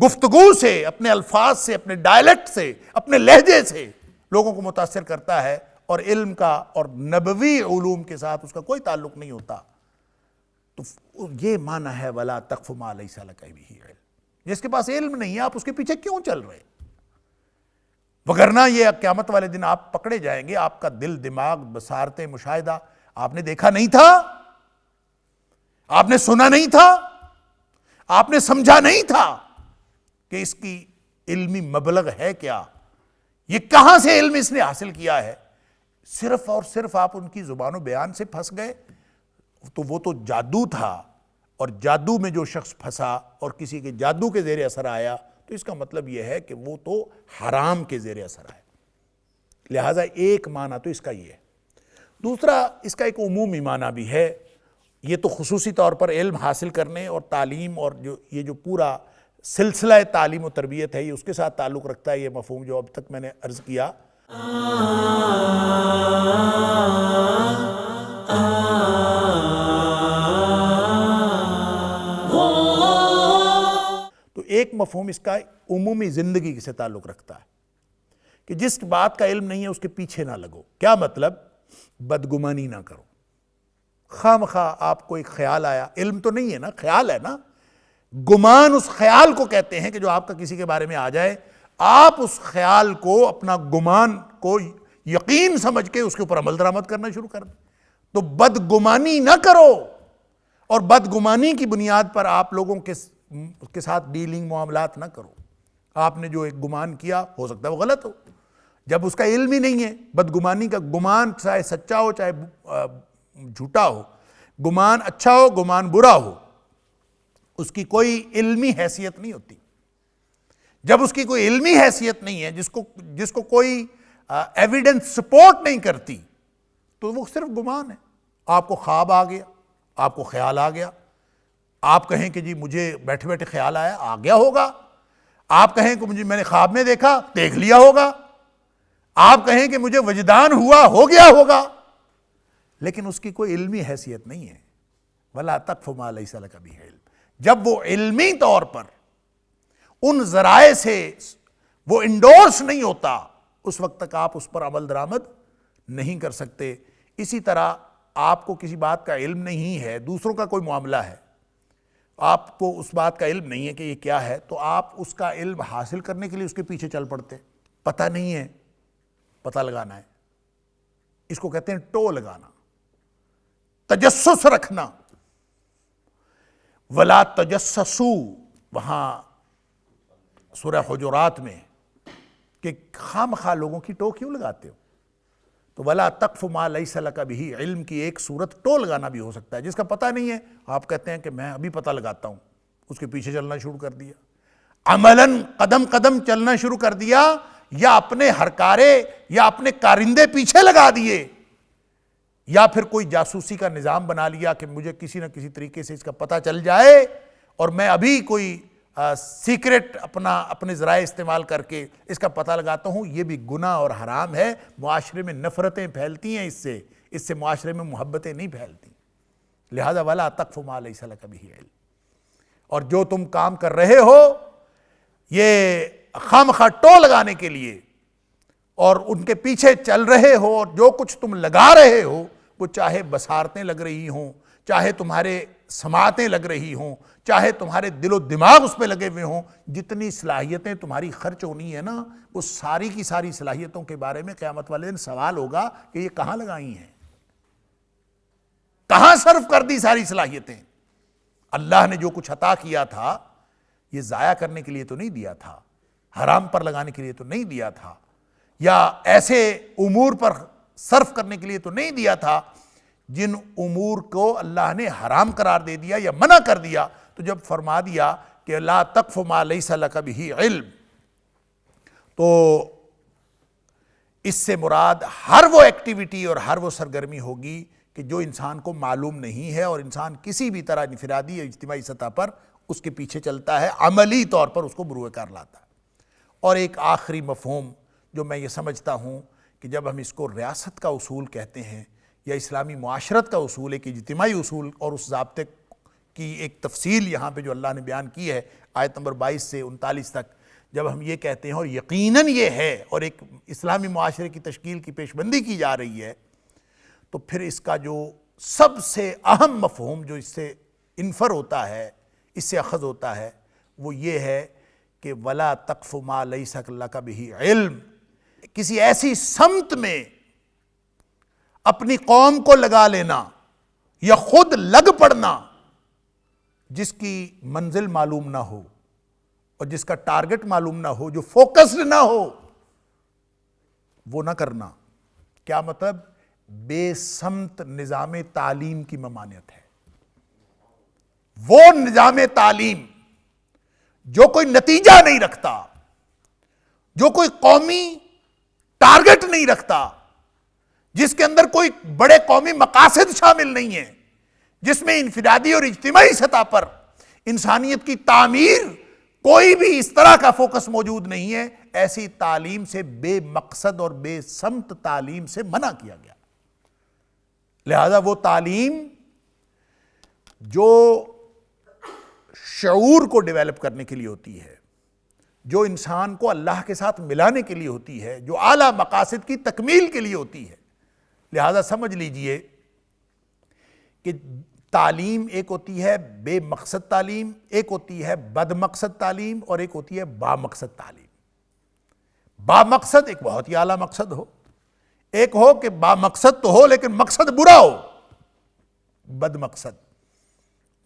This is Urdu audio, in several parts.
گفتگو سے، اپنے الفاظ سے، اپنے ڈائلیکٹ سے، اپنے لہجے سے لوگوں کو متاثر کرتا ہے، اور علم کا اور نبوی علوم کے ساتھ اس کا کوئی تعلق نہیں ہوتا، تو یہ معنی ہے وَلَا تَقْفُ مَا لَيْسَ لَكَ بِهِ علم۔ جس کے پاس علم نہیں ہے آپ اس کے پیچھے کیوں چل رہے؟ وگرنہ یہ قیامت والے دن آپ پکڑے جائیں گے، آپ کا دل، دماغ، بصارتیں، مشاہدہ آپ نے دیکھا نہیں تھا، آپ نے سنا نہیں تھا، آپ نے سمجھا نہیں تھا کہ اس کی علمی مبلغ ہے کیا، یہ کہاں سے علم اس نے حاصل کیا ہے۔ صرف اور صرف آپ ان کی زبان و بیان سے پھنس گئے تو وہ تو جادو تھا، اور جادو میں جو شخص پھنسا اور کسی کے جادو کے زیر اثر آیا تو اس کا مطلب یہ ہے کہ وہ تو حرام کے زیر اثر آئے۔ لہٰذا ایک معنی تو اس کا یہ ہے۔ دوسرا اس کا ایک عمومی معنی بھی ہے، یہ تو خصوصی طور پر علم حاصل کرنے اور تعلیم اور یہ جو پورا سلسلہ تعلیم و تربیت ہے یہ اس کے ساتھ تعلق رکھتا ہے، یہ مفہوم جو اب تک میں نے عرض کیا۔ تو ایک مفہوم اس کا عمومی زندگی سے تعلق رکھتا ہے کہ جس بات کا علم نہیں ہے اس کے پیچھے نہ لگو۔ کیا مطلب؟ بدگمانی نہ کرو۔ خواہ مخواہ آپ کو ایک خیال آیا، علم تو نہیں ہے نا، خیال ہے نا، گمان اس خیال کو کہتے ہیں کہ جو آپ کا کسی کے بارے میں آ جائے، آپ اس خیال کو، اپنا گمان کو یقین سمجھ کے اس کے اوپر عمل درآمد کرنا شروع کر دیں۔ تو بدگمانی نہ کرو، اور بدگمانی کی بنیاد پر آپ لوگوں کے ساتھ ڈیلنگ، معاملات نہ کرو۔ آپ نے جو ایک گمان کیا ہو سکتا ہے وہ غلط ہو، جب اس کا علم ہی نہیں ہے۔ بدگمانی کا گمان چاہے سچا ہو چاہے جھوٹا ہو، گمان اچھا ہو گمان برا ہو، اس کی کوئی علمی حیثیت نہیں ہوتی۔ جب اس کی کوئی علمی حیثیت نہیں ہے، جس کو کوئی ایویڈنس سپورٹ نہیں کرتی، تو وہ صرف گمان ہے۔ آپ کو خواب آ گیا، آپ کو خیال آ گیا، آپ کہیں کہ جی مجھے بیٹھے بیٹھے خیال آیا، آ گیا ہوگا۔ آپ کہیں کہ مجھے میں نے خواب میں دیکھا، دیکھ لیا ہوگا۔ آپ کہیں کہ مجھے وجدان ہوا، ہو گیا ہوگا، لیکن اس کی کوئی علمی حیثیت نہیں ہے۔ وَلَا تَقْفُ مَا لَيْسَ لَكَ بِهِ عِلْمٌ۔ جب وہ علمی طور پر ان ذرائع سے وہ انڈورس نہیں ہوتا، اس وقت تک آپ اس پر عمل درآمد نہیں کر سکتے۔ اسی طرح آپ کو کسی بات کا علم نہیں ہے، دوسروں کا کوئی معاملہ ہے، آپ کو اس بات کا علم نہیں ہے کہ یہ کیا ہے، تو آپ اس کا علم حاصل کرنے کے لیے اس کے پیچھے چل پڑتے۔ پتہ نہیں ہے، پتہ لگانا ہے، اس کو کہتے ہیں ٹو لگانا، تجسس رکھنا۔ وَلَا تَجَسَّسُوا، وہاں سورہ حجرات میں، کہ خواہ مخواہ لوگوں کی ٹو کیوں لگاتے ہو؟ تو وَلَا تَقْفُ مَا لَيْسَ لَكَ بِهِ علم کی ایک صورت ٹو لگانا بھی ہو سکتا ہے، جس کا پتہ نہیں ہے آپ کہتے ہیں کہ میں ابھی پتہ لگاتا ہوں، اس کے پیچھے چلنا شروع کر دیا، عملاً قدم قدم چلنا شروع کر دیا، یا اپنے ہرکارے یا اپنے کارندے پیچھے لگا دیے، یا پھر کوئی جاسوسی کا نظام بنا لیا کہ مجھے کسی نہ کسی طریقے سے اس کا پتہ چل جائے، اور میں ابھی کوئی سیکرٹ اپنے ذرائع استعمال کر کے اس کا پتہ لگاتا ہوں۔ یہ بھی گناہ اور حرام ہے، معاشرے میں نفرتیں پھیلتی ہیں، اس سے معاشرے میں محبتیں نہیں پھیلتی۔ لہذا وَلَا تَقْفُ مَا لَيْسَ لَكَ بِهِ علم۔ اور جو تم کام کر رہے ہو یہ خواہ مخواہ ٹو لگانے کے لیے، اور ان کے پیچھے چل رہے ہو، اور جو کچھ تم لگا رہے ہو وہ چاہے بصارتیں لگ رہی ہوں، چاہے تمہارے سماعتیں لگ رہی ہوں، چاہے تمہارے دل و دماغ اس پہ لگے ہوئے ہوں، جتنی صلاحیتیں تمہاری خرچ ہونی ہے نا، وہ ساری کی ساری صلاحیتوں کے بارے میں قیامت والے دن سوال ہوگا کہ یہ کہاں لگائی ہیں، کہاں صرف کر دی ساری صلاحیتیں۔ اللہ نے جو کچھ عطا کیا تھا یہ ضائع کرنے کے لیے تو نہیں دیا تھا، حرام پر لگانے کے لیے تو نہیں دیا تھا، یا ایسے امور پر صرف کرنے کے لیے تو نہیں دیا تھا جن امور کو اللہ نے حرام قرار دے دیا یا منع کر دیا۔ تو جب فرما دیا کہ لا تقف ما لیس لک بہ علم، تو اس سے مراد ہر وہ ایکٹیویٹی اور ہر وہ سرگرمی ہوگی کہ جو انسان کو معلوم نہیں ہے، اور انسان کسی بھی طرح انفرادی یا اجتماعی سطح پر اس کے پیچھے چلتا ہے، عملی طور پر اس کو بروئے کار لاتا ہے۔ اور ایک آخری مفہوم جو میں یہ سمجھتا ہوں کہ جب ہم اس کو ریاست کا اصول کہتے ہیں یا اسلامی معاشرت کا اصول، ایک اجتماعی اصول، اور اس ضابطے کی ایک تفصیل یہاں پہ جو اللہ نے بیان کی ہے آیت نمبر 22 سے 39 تک جب ہم یہ کہتے ہیں اور یقیناً یہ ہے اور ایک اسلامی معاشرے کی تشکیل کی پیش بندی کی جا رہی ہے، تو پھر اس کا جو سب سے اہم مفہوم جو اس سے انفر ہوتا ہے، اس سے اخذ ہوتا ہے، وہ یہ ہے کہ وَلَا تَقْفُ مَا لَيْسَ لَكَ بِهِ علم، کسی ایسی سمت میں اپنی قوم کو لگا لینا یا خود لگ پڑنا جس کی منزل معلوم نہ ہو اور جس کا ٹارگٹ معلوم نہ ہو، جو فوکسڈ نہ ہو، وہ نہ کرنا۔ کیا مطلب؟ بے سمت نظام تعلیم کی ممانعت ہے۔ وہ نظام تعلیم جو کوئی نتیجہ نہیں رکھتا، جو کوئی قومی ٹارگٹ نہیں رکھتا، جس کے اندر کوئی بڑے قومی مقاصد شامل نہیں ہیں، جس میں انفرادی اور اجتماعی سطح پر انسانیت کی تعمیر کوئی بھی اس طرح کا فوکس موجود نہیں ہے، ایسی تعلیم سے، بے مقصد اور بے سمت تعلیم سے منع کیا گیا۔ لہذا وہ تعلیم جو شعور کو ڈیولپ کرنے کے لیے ہوتی ہے، جو انسان کو اللہ کے ساتھ ملانے کے لیے ہوتی ہے، جو اعلیٰ مقاصد کی تکمیل کے لیے ہوتی ہے، لہذا سمجھ لیجئے کہ تعلیم ایک ہوتی ہے بے مقصد تعلیم، ایک ہوتی ہے بد مقصد تعلیم، اور ایک ہوتی ہے با مقصد تعلیم۔ با مقصد ایک بہت ہی اعلیٰ مقصد ہو، ایک ہو کہ با مقصد تو ہو لیکن مقصد برا ہو۔ بد مقصد،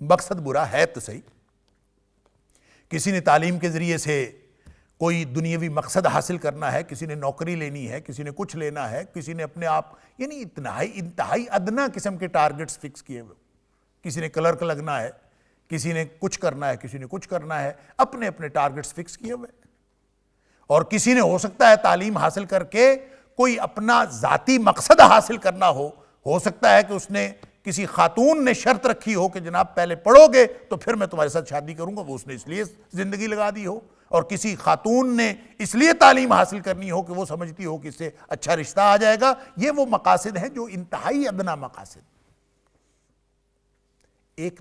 مقصد برا ہے تو صحیح، کسی نے تعلیم کے ذریعے سے کوئی دنیاوی مقصد حاصل کرنا ہے، کسی نے نوکری لینی ہے، کسی نے کچھ لینا ہے، کسی نے اپنے آپ یعنی انتہائی ادنا قسم کے ٹارگٹس فکس کیے ہوئے، کسی نے کلرک لگنا ہے، کسی نے کچھ کرنا ہے، کسی نے کچھ کرنا ہے، اپنے اپنے ٹارگٹس فکس کیے ہوئے۔ اور کسی نے ہو سکتا ہے تعلیم حاصل کر کے کوئی اپنا ذاتی مقصد حاصل کرنا ہو سکتا ہے کہ اس نے کسی خاتون نے شرط رکھی ہو کہ جناب پہلے پڑھو گے تو پھر میں تمہارے ساتھ شادی کروں گا، وہ اس نے اس لیے زندگی لگا دی ہو، اور کسی خاتون نے اس لیے تعلیم حاصل کرنی ہو کہ وہ سمجھتی ہو کہ اس سے اچھا رشتہ آ جائے گا۔ یہ وہ مقاصد ہیں جو انتہائی ادنا مقاصد۔ ایک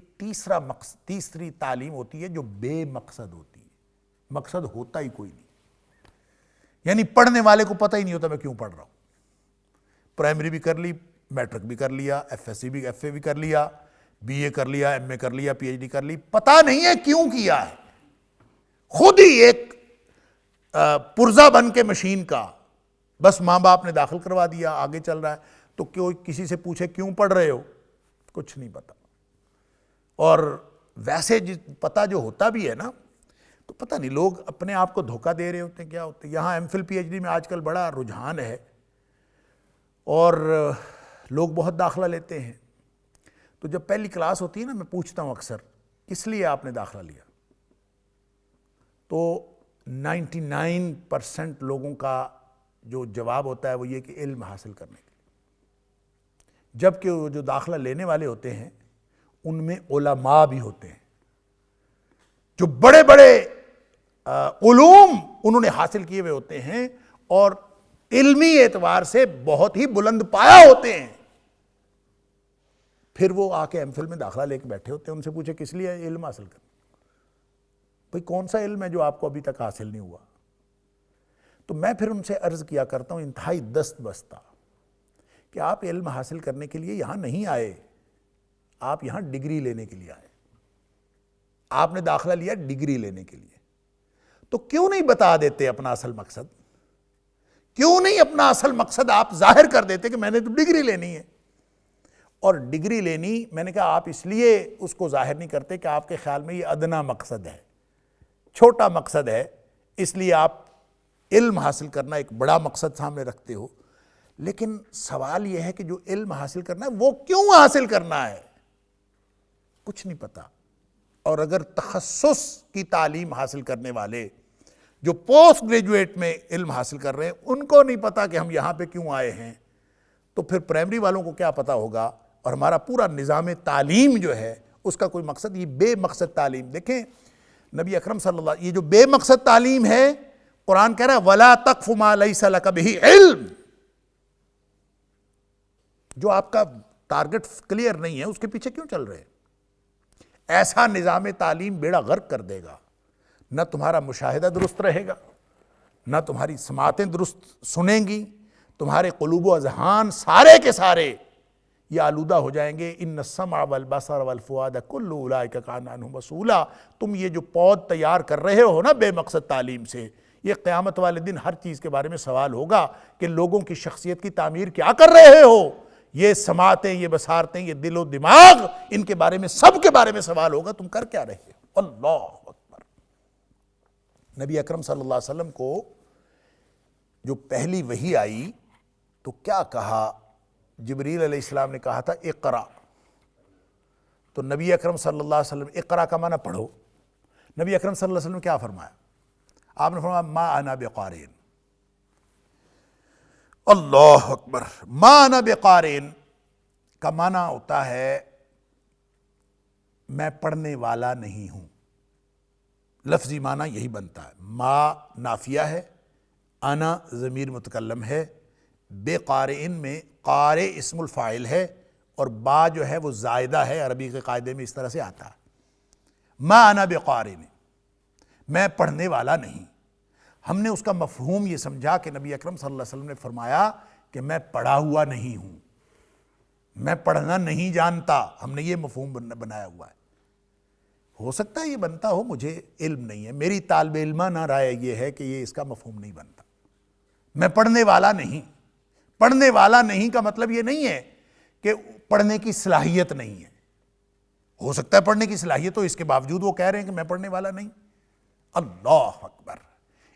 تیسری تعلیم ہوتی ہے جو بے مقصد ہوتی ہے، مقصد ہوتا ہی کوئی نہیں، یعنی پڑھنے والے کو پتہ ہی نہیں ہوتا میں کیوں پڑھ رہا ہوں۔ پرائمری بھی کر لی، میٹرک بھی کر لیا، ایف ایس سی بھی، ایف اے بھی کر لیا، بی اے کر لیا، ایم اے کر لیا، پی ایچ ڈی کر لی، پتہ نہیں ہے کیوں کیا ہے، خود ہی ایک پرزہ بن کے مشین کا، بس ماں باپ نے داخل کروا دیا، آگے چل رہا ہے۔ تو کسی سے پوچھے کیوں پڑھ رہے ہو، کچھ نہیں پتا۔ اور ویسے پتہ جو ہوتا بھی ہے نا، تو پتہ نہیں لوگ اپنے آپ کو دھوکہ دے رہے ہوتے ہیں، کیا ہوتے ہیں۔ یہاں M phil P H D میں آج کل بڑا رجحان ہے اور لوگ بہت داخلہ لیتے ہیں۔ تو جب پہلی کلاس ہوتی ہے نا، میں پوچھتا ہوں اکثر کس لیے آپ نے داخلہ لیا، تو 99% لوگوں کا جو جواب ہوتا ہے وہ یہ کہ علم حاصل کرنے کے لیے، جبکہ وہ جو داخلہ لینے والے ہوتے ہیں ان میں علماء بھی ہوتے ہیں جو بڑے بڑے علوم انہوں نے حاصل کیے ہوئے ہوتے ہیں اور علمی اعتبار سے بہت ہی بلند پایا ہوتے ہیں، پھر وہ آ کے ایم فل میں داخلہ لے کے بیٹھے ہوتے ہیں۔ ان سے پوچھے کس لیے علم حاصل کرنا، بھئی کون سا علم ہے جو آپ کو ابھی تک حاصل نہیں ہوا؟ تو میں پھر ان سے عرض کیا کرتا ہوں انتہائی دست بستہ کہ آپ علم حاصل کرنے کے لیے یہاں نہیں آئے، آپ یہاں ڈگری لینے کے لیے آئے، آپ نے داخلہ لیا ڈگری لینے کے لیے۔ تو کیوں نہیں بتا دیتے اپنا اصل مقصد؟ کیوں نہیں اپنا اصل مقصد آپ ظاہر کر دیتے کہ میں نے تو ڈگری لینی ہے؟ اور ڈگری لینی، میں نے کہا آپ اس لیے اس کو ظاہر نہیں کرتے کہ آپ کے خیال میں یہ ادنا مقصد ہے، چھوٹا مقصد ہے، اس لیے آپ علم حاصل کرنا ایک بڑا مقصد سامنے رکھتے ہو۔ لیکن سوال یہ ہے کہ جو علم حاصل کرنا ہے وہ کیوں حاصل کرنا ہے؟ کچھ نہیں پتا۔ اور اگر تخصص کی تعلیم حاصل کرنے والے جو پوسٹ گریجویٹ میں علم حاصل کر رہے ہیں ان کو نہیں پتا کہ ہم یہاں پہ کیوں آئے ہیں، تو پھر پرائمری والوں کو کیا پتا ہوگا؟ اور ہمارا پورا نظام تعلیم جو ہے اس کا کوئی مقصد، یہ بے مقصد تعلیم۔ دیکھیں نبی اکرم صلی اللہ علیہ وسلم، یہ جو بے مقصد تعلیم ہے، قرآن کہہ رہا ہے وَلَا تَقْفُ مَا لَيْسَ لَكَ بِهِ عِلْمٌ، جو آپ کا ٹارگٹ کلیئر نہیں ہے اس کے پیچھے کیوں چل رہے ہیں؟ ایسا نظام تعلیم بیڑا غرق کر دے گا، نہ تمہارا مشاہدہ درست رہے گا، نہ تمہاری سماعتیں درست سنیں گی، تمہارے قلوب و اذہان سارے کے سارے یہ آلودہ ہو جائیں گے۔ ان السمع والبصر والفؤاد کل اولئک کان عنہ مسئولا۔ تم یہ جو پود تیار کر رہے ہو نا بے مقصد تعلیم سے، یہ قیامت والے دن ہر چیز کے بارے میں سوال ہوگا کہ لوگوں کی شخصیت کی تعمیر کیا کر رہے ہو؟ یہ سماعتیں، یہ بصارتیں، یہ دل و دماغ، ان کے بارے میں سب کے بارے میں سوال ہوگا، تم کر کیا رہے ہو؟ اللہ اکبر۔ نبی اکرم صلی اللہ علیہ وسلم کو جو پہلی وحی آئی تو کیا کہا؟ جبریل علیہ السلام نے کہا تھا اقرا، تو نبی اکرم صلی اللہ علیہ وسلم اقرا کا معنی پڑھو، نبی اکرم صلی اللہ علیہ وسلم نے کیا فرمایا؟ آپ نے فرمایا ما انا بقارئ۔ اللہ اکبر۔ ما انا بقارئ کا معنی ہوتا ہے میں پڑھنے والا نہیں ہوں، لفظی معنی یہی بنتا ہے۔ ما نافیہ ہے، انا ضمیر متکلم ہے، بے قارئن میں قارئ اسم الفاعل ہے، اور با جو ہے وہ زائدہ ہے، عربی کے قاعدے میں اس طرح سے آتا ہے۔ ما انا بقارئ، میں پڑھنے والا نہیں۔ ہم نے اس کا مفہوم یہ سمجھا کہ نبی اکرم صلی اللہ علیہ وسلم نے فرمایا کہ میں پڑھا ہوا نہیں ہوں، میں پڑھنا نہیں جانتا، ہم نے یہ مفہوم بنایا ہوا ہے۔ ہو سکتا ہے یہ بنتا ہو، مجھے علم نہیں ہے، میری طالب علمانہ رائے یہ ہے کہ یہ اس کا مفہوم نہیں بنتا۔ میں پڑھنے والا نہیں، پڑھنے والا نہیں کا مطلب یہ نہیں ہے کہ پڑھنے کی صلاحیت نہیں ہے۔ ہو سکتا ہے پڑھنے کی صلاحیت ہو، اس کے باوجود وہ کہہ رہے ہیں کہ میں پڑھنے والا نہیں۔ اللہ اکبر۔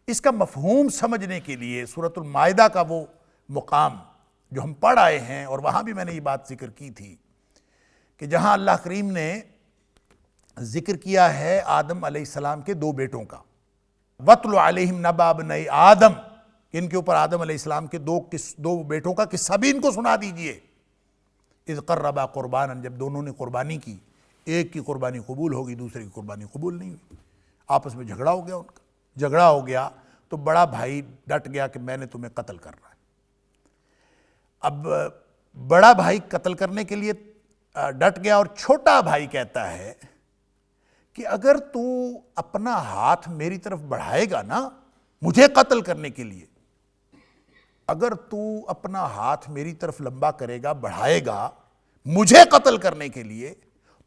اس کا مفہوم سمجھنے کے لیے سورۃ المائدہ کا وہ مقام جو ہم پڑھ آئے ہیں، اور وہاں بھی میں نے یہ بات ذکر کی تھی کہ جہاں اللہ کریم نے ذکر کیا ہے آدم علیہ السلام کے دو بیٹوں کا، وَاتْلُ عَلَيْهِمْ نَبَأَ ابْنَيْ آدم، ان کے اوپر آدم علیہ السلام کے دو بیٹوں کا قصہ بھی ان کو سنا دیجئے۔ اذ قربا قربانا، جب دونوں نے قربانی کی، ایک کی قربانی قبول ہوگی، دوسرے کی قربانی قبول نہیں ہوئی، آپس میں جھگڑا ہو گیا، ان کا جھگڑا ہو گیا تو بڑا بھائی ڈٹ گیا کہ میں نے تمہیں قتل کرنا ہے۔ اب بڑا بھائی قتل کرنے کے لیے ڈٹ گیا، اور چھوٹا بھائی کہتا ہے کہ اگر تو اپنا ہاتھ میری طرف بڑھائے گا نا مجھے قتل کرنے کے لیے، اگر تو اپنا ہاتھ میری طرف لمبا کرے گا، بڑھائے گا مجھے قتل کرنے کے لیے،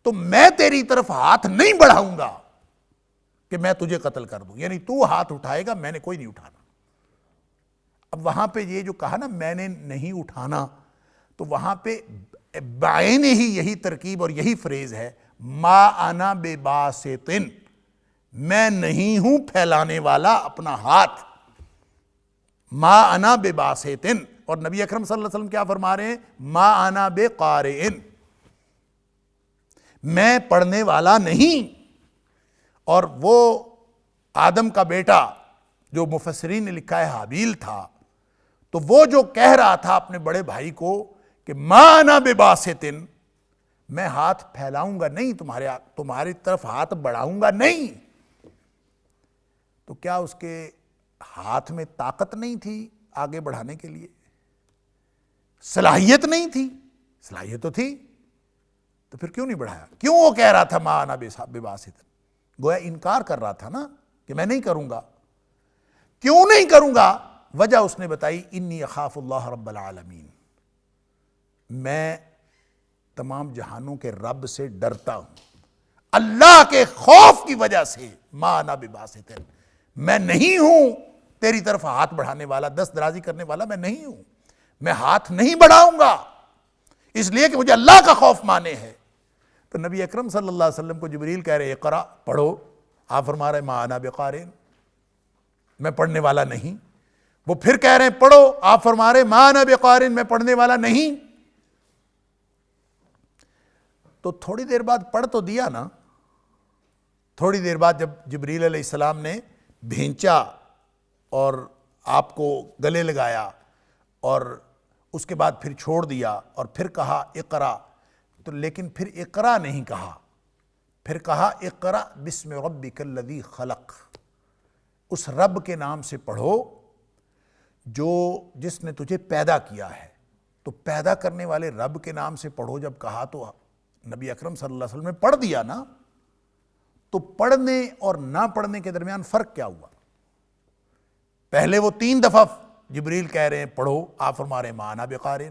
تو میں تیری طرف ہاتھ نہیں بڑھاؤں گا کہ میں تجھے قتل کر دوں، یعنی تو ہاتھ اٹھائے گا، میں نے کوئی نہیں اٹھانا۔ اب وہاں پہ یہ جو کہا نا میں نے نہیں اٹھانا، تو وہاں پہ بعین ہی یہی ترکیب اور یہی فریز ہے، ما انا بباسط، میں نہیں ہوں پھیلانے والا اپنا ہاتھ، ما انا بباسط۔ اور نبی اکرم صلی اللہ علیہ وسلم کیا فرما رہے ہیں؟ ما انا بقارئ، میں پڑھنے والا نہیں۔ اور وہ آدم کا بیٹا جو مفسرین نے لکھا ہے حابیل تھا، تو وہ جو کہہ رہا تھا اپنے بڑے بھائی کو کہ ما انا بباسط، میں ہاتھ پھیلاؤں گا نہیں، تمہاری طرف ہاتھ بڑھاؤں گا نہیں، تو کیا اس کے ہاتھ میں طاقت نہیں تھی آگے بڑھانے کے لیے؟ صلاحیت نہیں تھی؟ صلاحیت تو تھی، تو پھر کیوں نہیں بڑھایا؟ کیوں وہ کہہ رہا تھا ما انا بباسط؟ گویا انکار کر رہا تھا نا کہ میں نہیں کروں گا۔ کیوں نہیں کروں گا؟ وجہ اس نے بتائی، انی اخاف اللہ رب العالمین، میں تمام جہانوں کے رب سے ڈرتا ہوں، اللہ کے خوف کی وجہ سے ما انا بباسط، میں نہیں ہوں تیری طرف ہاتھ بڑھانے والا، دست درازی کرنے والا میں نہیں ہوں، میں ہاتھ نہیں بڑھاؤں گا اس لیے کہ مجھے اللہ کا خوف مانے ہے۔ تو نبی اکرم صلی اللہ علیہ وسلم کو جبریل کہہ رہے اقرا، پڑھو، آپ فرما رہے ما انا بقارئ، میں پڑھنے والا نہیں۔ وہ پھر کہہ رہے ہیں پڑھو، آپ فرما رہے ما انا بقارئ، میں پڑھنے والا نہیں۔ تو تھوڑی دیر بعد پڑھ تو دیا نا، تھوڑی دیر بعد جب جبریل علیہ السلام نے بھینچا اور آپ کو گلے لگایا، اور اس کے بعد پھر چھوڑ دیا، اور پھر کہا اقرا، تو لیکن پھر اقرا نہیں کہا، پھر کہا اقرا بسم ربک الذی خلق، اس رب کے نام سے پڑھو جس نے تجھے پیدا کیا ہے۔ تو پیدا کرنے والے رب کے نام سے پڑھو جب کہا تو نبی اکرم صلی اللہ علیہ وسلم نے پڑھ دیا نا، تو پڑھنے اور نہ پڑھنے کے درمیان فرق کیا ہوا؟ پہلے وہ 3 دفعہ جبریل کہہ رہے ہیں پڑھو، آپ فرما رہے ہیں مانا بقارئ،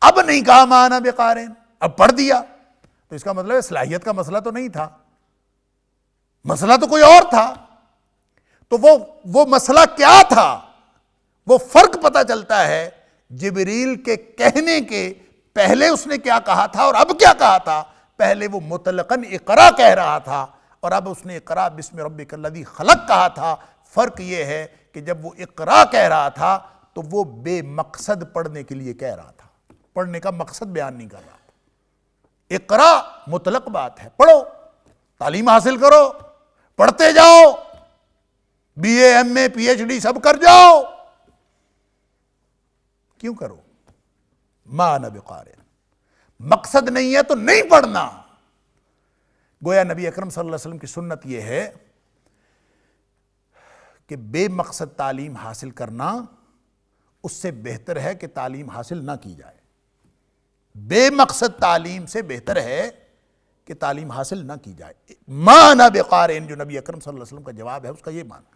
اب نہیں کہا مانا بقارئ، اب پڑھ دیا، تو اس کا مطلب ہے صلاحیت کا مسئلہ تو نہیں تھا، مسئلہ تو کوئی اور تھا۔ تو وہ مسئلہ کیا تھا؟ وہ فرق پتہ چلتا ہے جبریل کے کہنے کے پہلے اس نے کیا کہا تھا اور اب کیا کہا تھا۔ پہلے وہ مطلقاً اقرا کہہ رہا تھا اور اب اس نے اقرا بسم ربک الذی خلق کہا تھا۔ فرق یہ ہے کہ جب وہ اقرا کہہ رہا تھا تو وہ بے مقصد پڑھنے کے لیے کہہ رہا تھا، پڑھنے کا مقصد بیان نہیں کر رہا تھا۔ اقرا مطلق بات ہے، پڑھو، تعلیم حاصل کرو، پڑھتے جاؤ، B A M A P H D سب کر جاؤ۔ کیوں کرو؟ ما نہ بقارئ، مقصد نہیں ہے تو نہیں پڑھنا۔ گویا نبی اکرم صلی اللہ علیہ وسلم کی سنت یہ ہے کہ بے مقصد تعلیم حاصل کرنا اس سے بہتر ہے کہ تعلیم حاصل نہ کی جائے۔ بے مقصد تعلیم سے بہتر ہے کہ تعلیم حاصل نہ کی جائے۔ ما نہ بقارئ جو نبی اکرم صلی اللہ علیہ وسلم کا جواب ہے اس کا یہ معنی۔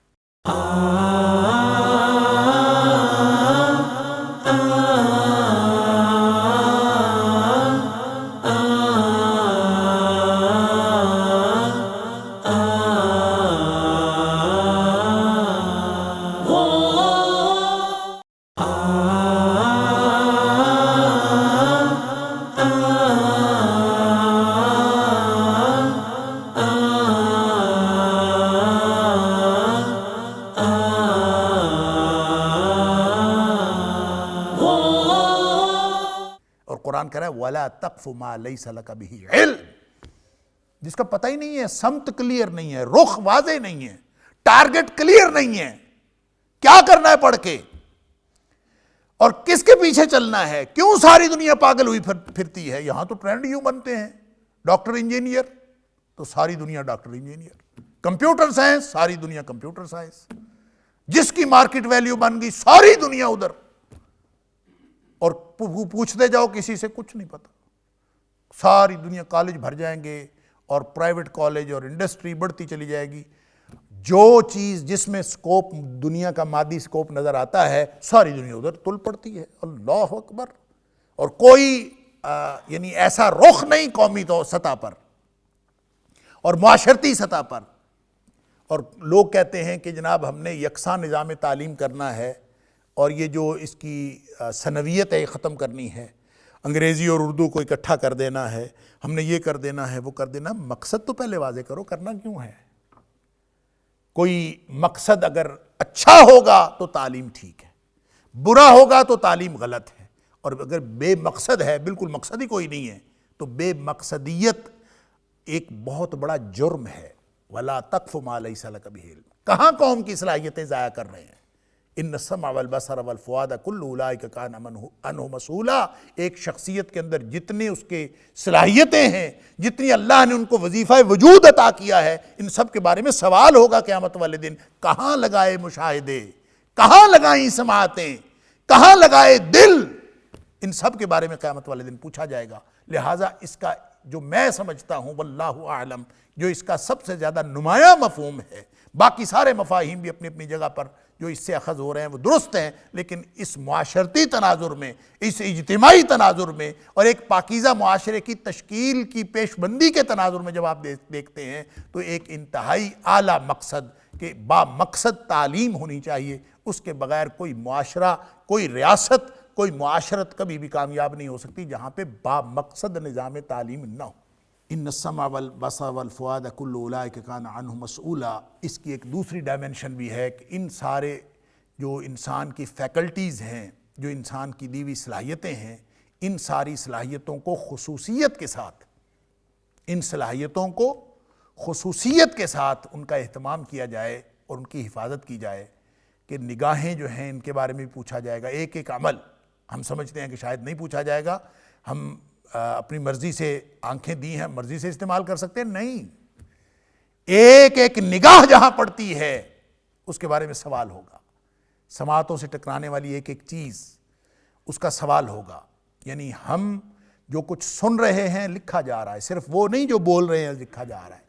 قرآن کہہ رہا ہے وَلَا تَقْفُ مَا لَيْسَ لَكَ بِهِ عِلْمٌ، جس کا پتہ ہی نہیں ہے، سمت کلیئر نہیں ہے، رخ واضح نہیں ہے، ٹارگٹ کلیئر نہیں ہے، کیا کرنا ہے پڑھ کے اور کس کے پیچھے چلنا ہے، کیوں ساری دنیا پاگل ہوئی پھرتی ہے۔ یہاں تو ٹرینڈ یوں بنتے ہیں، ڈاکٹر انجینئر تو ساری دنیا ڈاکٹر انجینئر، کمپیوٹر سائنس ساری دنیا کمپیوٹر سائنس، جس کی مارکیٹ ویلیو بن گئی ساری دنیا ادھر، اور پوچھتے جاؤ کسی سے کچھ نہیں پتا۔ ساری دنیا کالج بھر جائیں گے اور پرائیویٹ کالج اور انڈسٹری بڑھتی چلی جائے گی، جو چیز جس میں سکوپ دنیا کا مادی سکوپ نظر آتا ہے ساری دنیا ادھر تل پڑتی ہے۔ اللہ اکبر۔ اور کوئی یعنی ایسا رخ نہیں قومی سطح پر اور معاشرتی سطح پر، اور لوگ کہتے ہیں کہ جناب ہم نے یکساں نظام تعلیم کرنا ہے اور یہ جو اس کی ثانویت ہے ختم کرنی ہے، انگریزی اور اردو کو اکٹھا کر دینا ہے، ہم نے یہ کر دینا ہے وہ کر دینا۔ مقصد تو پہلے واضح کرو، کرنا کیوں ہے؟ کوئی مقصد اگر اچھا ہوگا تو تعلیم ٹھیک ہے، برا ہوگا تو تعلیم غلط ہے، اور اگر بے مقصد ہے، بالکل مقصد ہی کوئی نہیں ہے، تو بے مقصدیت ایک بہت بڑا جرم ہے۔ وَلَا تَقْفُ مَا لَيْسَ لَكَ بِهِ عِلْمٌ، کہاں قوم کی صلاحیتیں ضائع کر رہے ہیں۔ ان السمع والبصر والفؤاد کل اولئک کان عنہ مسئولا، ایک شخصیت کے اندر جتنے اس کے صلاحیتیں ہیں، جتنی اللہ نے ان کو وظیفہ وجود عطا کیا ہے، ان سب کے بارے میں سوال ہوگا قیامت والے دن۔ کہاں لگائے مشاہدے، کہاں لگائیں سماعتیں، کہاں لگائے دل، ان سب کے بارے میں قیامت والے دن پوچھا جائے گا۔ لہٰذا اس کا جو میں سمجھتا ہوں واللہ اعلم، جو اس کا سب سے زیادہ نمایاں مفہوم ہے، باقی سارے مفاہیم بھی اپنی اپنی جگہ پر جو اس سے اخذ ہو رہے ہیں وہ درست ہیں، لیکن اس معاشرتی تناظر میں، اس اجتماعی تناظر میں اور ایک پاکیزہ معاشرے کی تشکیل کی پیش بندی کے تناظر میں جب آپ دیکھتے ہیں تو ایک انتہائی اعلیٰ مقصد کہ با مقصد تعلیم ہونی چاہیے، اس کے بغیر کوئی معاشرہ، کوئی ریاست، کوئی معاشرت کبھی بھی کامیاب نہیں ہو سکتی جہاں پہ با مقصد نظام تعلیم نہ ہو۔ ان السمع والبصر والفؤاد کل اولئک کان عنہ مسئولا، اس کی ایک دوسری ڈائمنشن بھی ہے کہ ان سارے جو انسان کی فیکلٹیز ہیں، جو انسان کی دی ہوئی صلاحیتیں ہیں، ان ساری صلاحیتوں کو خصوصیت کے ساتھ، ان صلاحیتوں کو خصوصیت کے ساتھ ان کا اہتمام کیا جائے اور ان کی حفاظت کی جائے، کہ نگاہیں جو ہیں ان کے بارے میں بھی پوچھا جائے گا۔ ایک ایک عمل ہم سمجھتے ہیں کہ شاید نہیں پوچھا جائے گا، ہم اپنی مرضی سے آنکھیں دی ہیں، مرضی سے استعمال کر سکتے ہیں، نہیں، ایک ایک نگاہ جہاں پڑتی ہے اس کے بارے میں سوال ہوگا۔ سماعتوں سے ٹکرانے والی ایک ایک چیز اس کا سوال ہوگا، یعنی ہم جو کچھ سن رہے ہیں لکھا جا رہا ہے، صرف وہ نہیں جو بول رہے ہیں لکھا جا رہا ہے،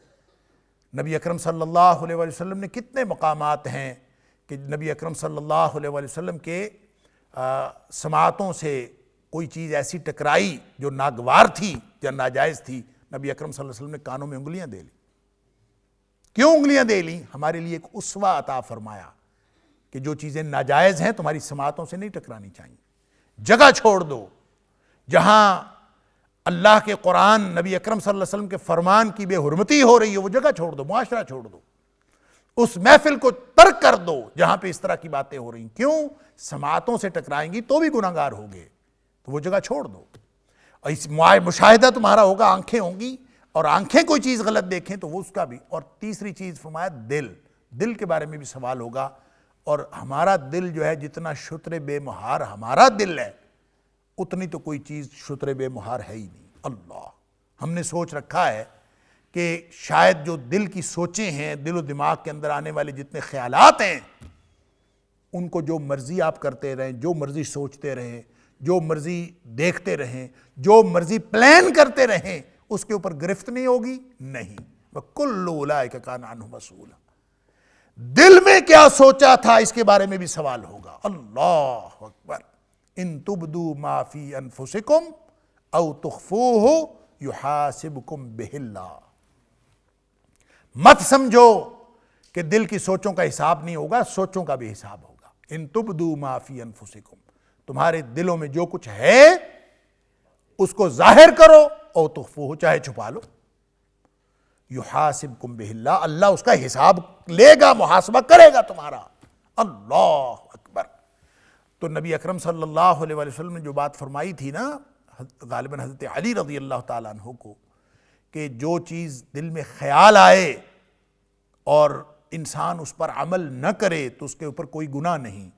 نبی اکرم صلی اللہ علیہ وسلم نے کتنے مقامات ہیں کہ نبی اکرم صلی اللہ علیہ وسلم کے سماعتوں سے کوئی چیز ایسی ٹکرائی جو ناگوار تھی یا ناجائز تھی، نبی اکرم صلی اللہ علیہ وسلم نے کانوں میں انگلیاں دے لی۔ کیوں انگلیاں دے لیں؟ ہمارے لیے ایک اسوہ عطا فرمایا کہ جو چیزیں ناجائز ہیں تمہاری سماعتوں سے نہیں ٹکرانی چاہیے، جگہ چھوڑ دو۔ جہاں اللہ کے قرآن، نبی اکرم صلی اللہ علیہ وسلم کے فرمان کی بے حرمتی ہو رہی ہے وہ جگہ چھوڑ دو، معاشرہ چھوڑ دو، اس محفل کو ترک کر دو جہاں پہ اس طرح کی باتیں ہو رہی ہیں۔ کیوں؟ سماعتوں سے ٹکرائیں گی تو بھی گناہ گار ہوگے، تو وہ جگہ چھوڑ دو۔ اور اس مشاہدہ تمہارا ہوگا، آنکھیں ہوں گی، اور آنکھیں کوئی چیز غلط دیکھیں تو وہ اس کا بھی۔ اور تیسری چیز فرمایا دل کے بارے میں بھی سوال ہوگا، اور ہمارا دل جو ہے جتنا شتر بے مہار ہمارا دل ہے اتنی تو کوئی چیز شتر بے مہار ہے ہی نہیں۔ اللہ، ہم نے سوچ رکھا ہے کہ شاید جو دل کی سوچیں ہیں، دل و دماغ کے اندر آنے والے جتنے خیالات ہیں، ان کو جو مرضی آپ کرتے رہیں، جو مرضی سوچتے رہیں، جو مرضی دیکھتے رہیں، جو مرضی پلان کرتے رہیں، اس کے اوپر گرفت نہیں ہوگی؟ نہیں۔ وَكُلُّ أُولَٰئِكَ كَانَ عَنْهُ مَسْئُولًا۔ دل میں کیا سوچا تھا اس کے بارے میں بھی سوال ہوگا۔ اللہ اکبر۔ ان تبدوا ما فی انفسکم او تخفوہ یحاسبکم بہ اللہ۔ مت سمجھو کہ دل کی سوچوں کا حساب نہیں ہوگا، سوچوں کا بھی حساب ہوگا۔ ان تبدوا ما فی انفسکم، تمہارے دلوں میں جو کچھ ہے اس کو ظاہر کرو، او تخفوہ، چاہے چھپا لو، یحاسبکم بہ اللہ، اللہ اس کا حساب لے گا، محاسبہ کرے گا تمہارا۔ اللہ اکبر۔ تو نبی اکرم صلی اللہ علیہ وسلم نے جو بات فرمائی تھی نا، غالباً حضرت علی رضی اللہ تعالیٰ عنہ کو، کہ جو چیز دل میں خیال آئے اور انسان اس پر عمل نہ کرے تو اس کے اوپر کوئی گناہ نہیں،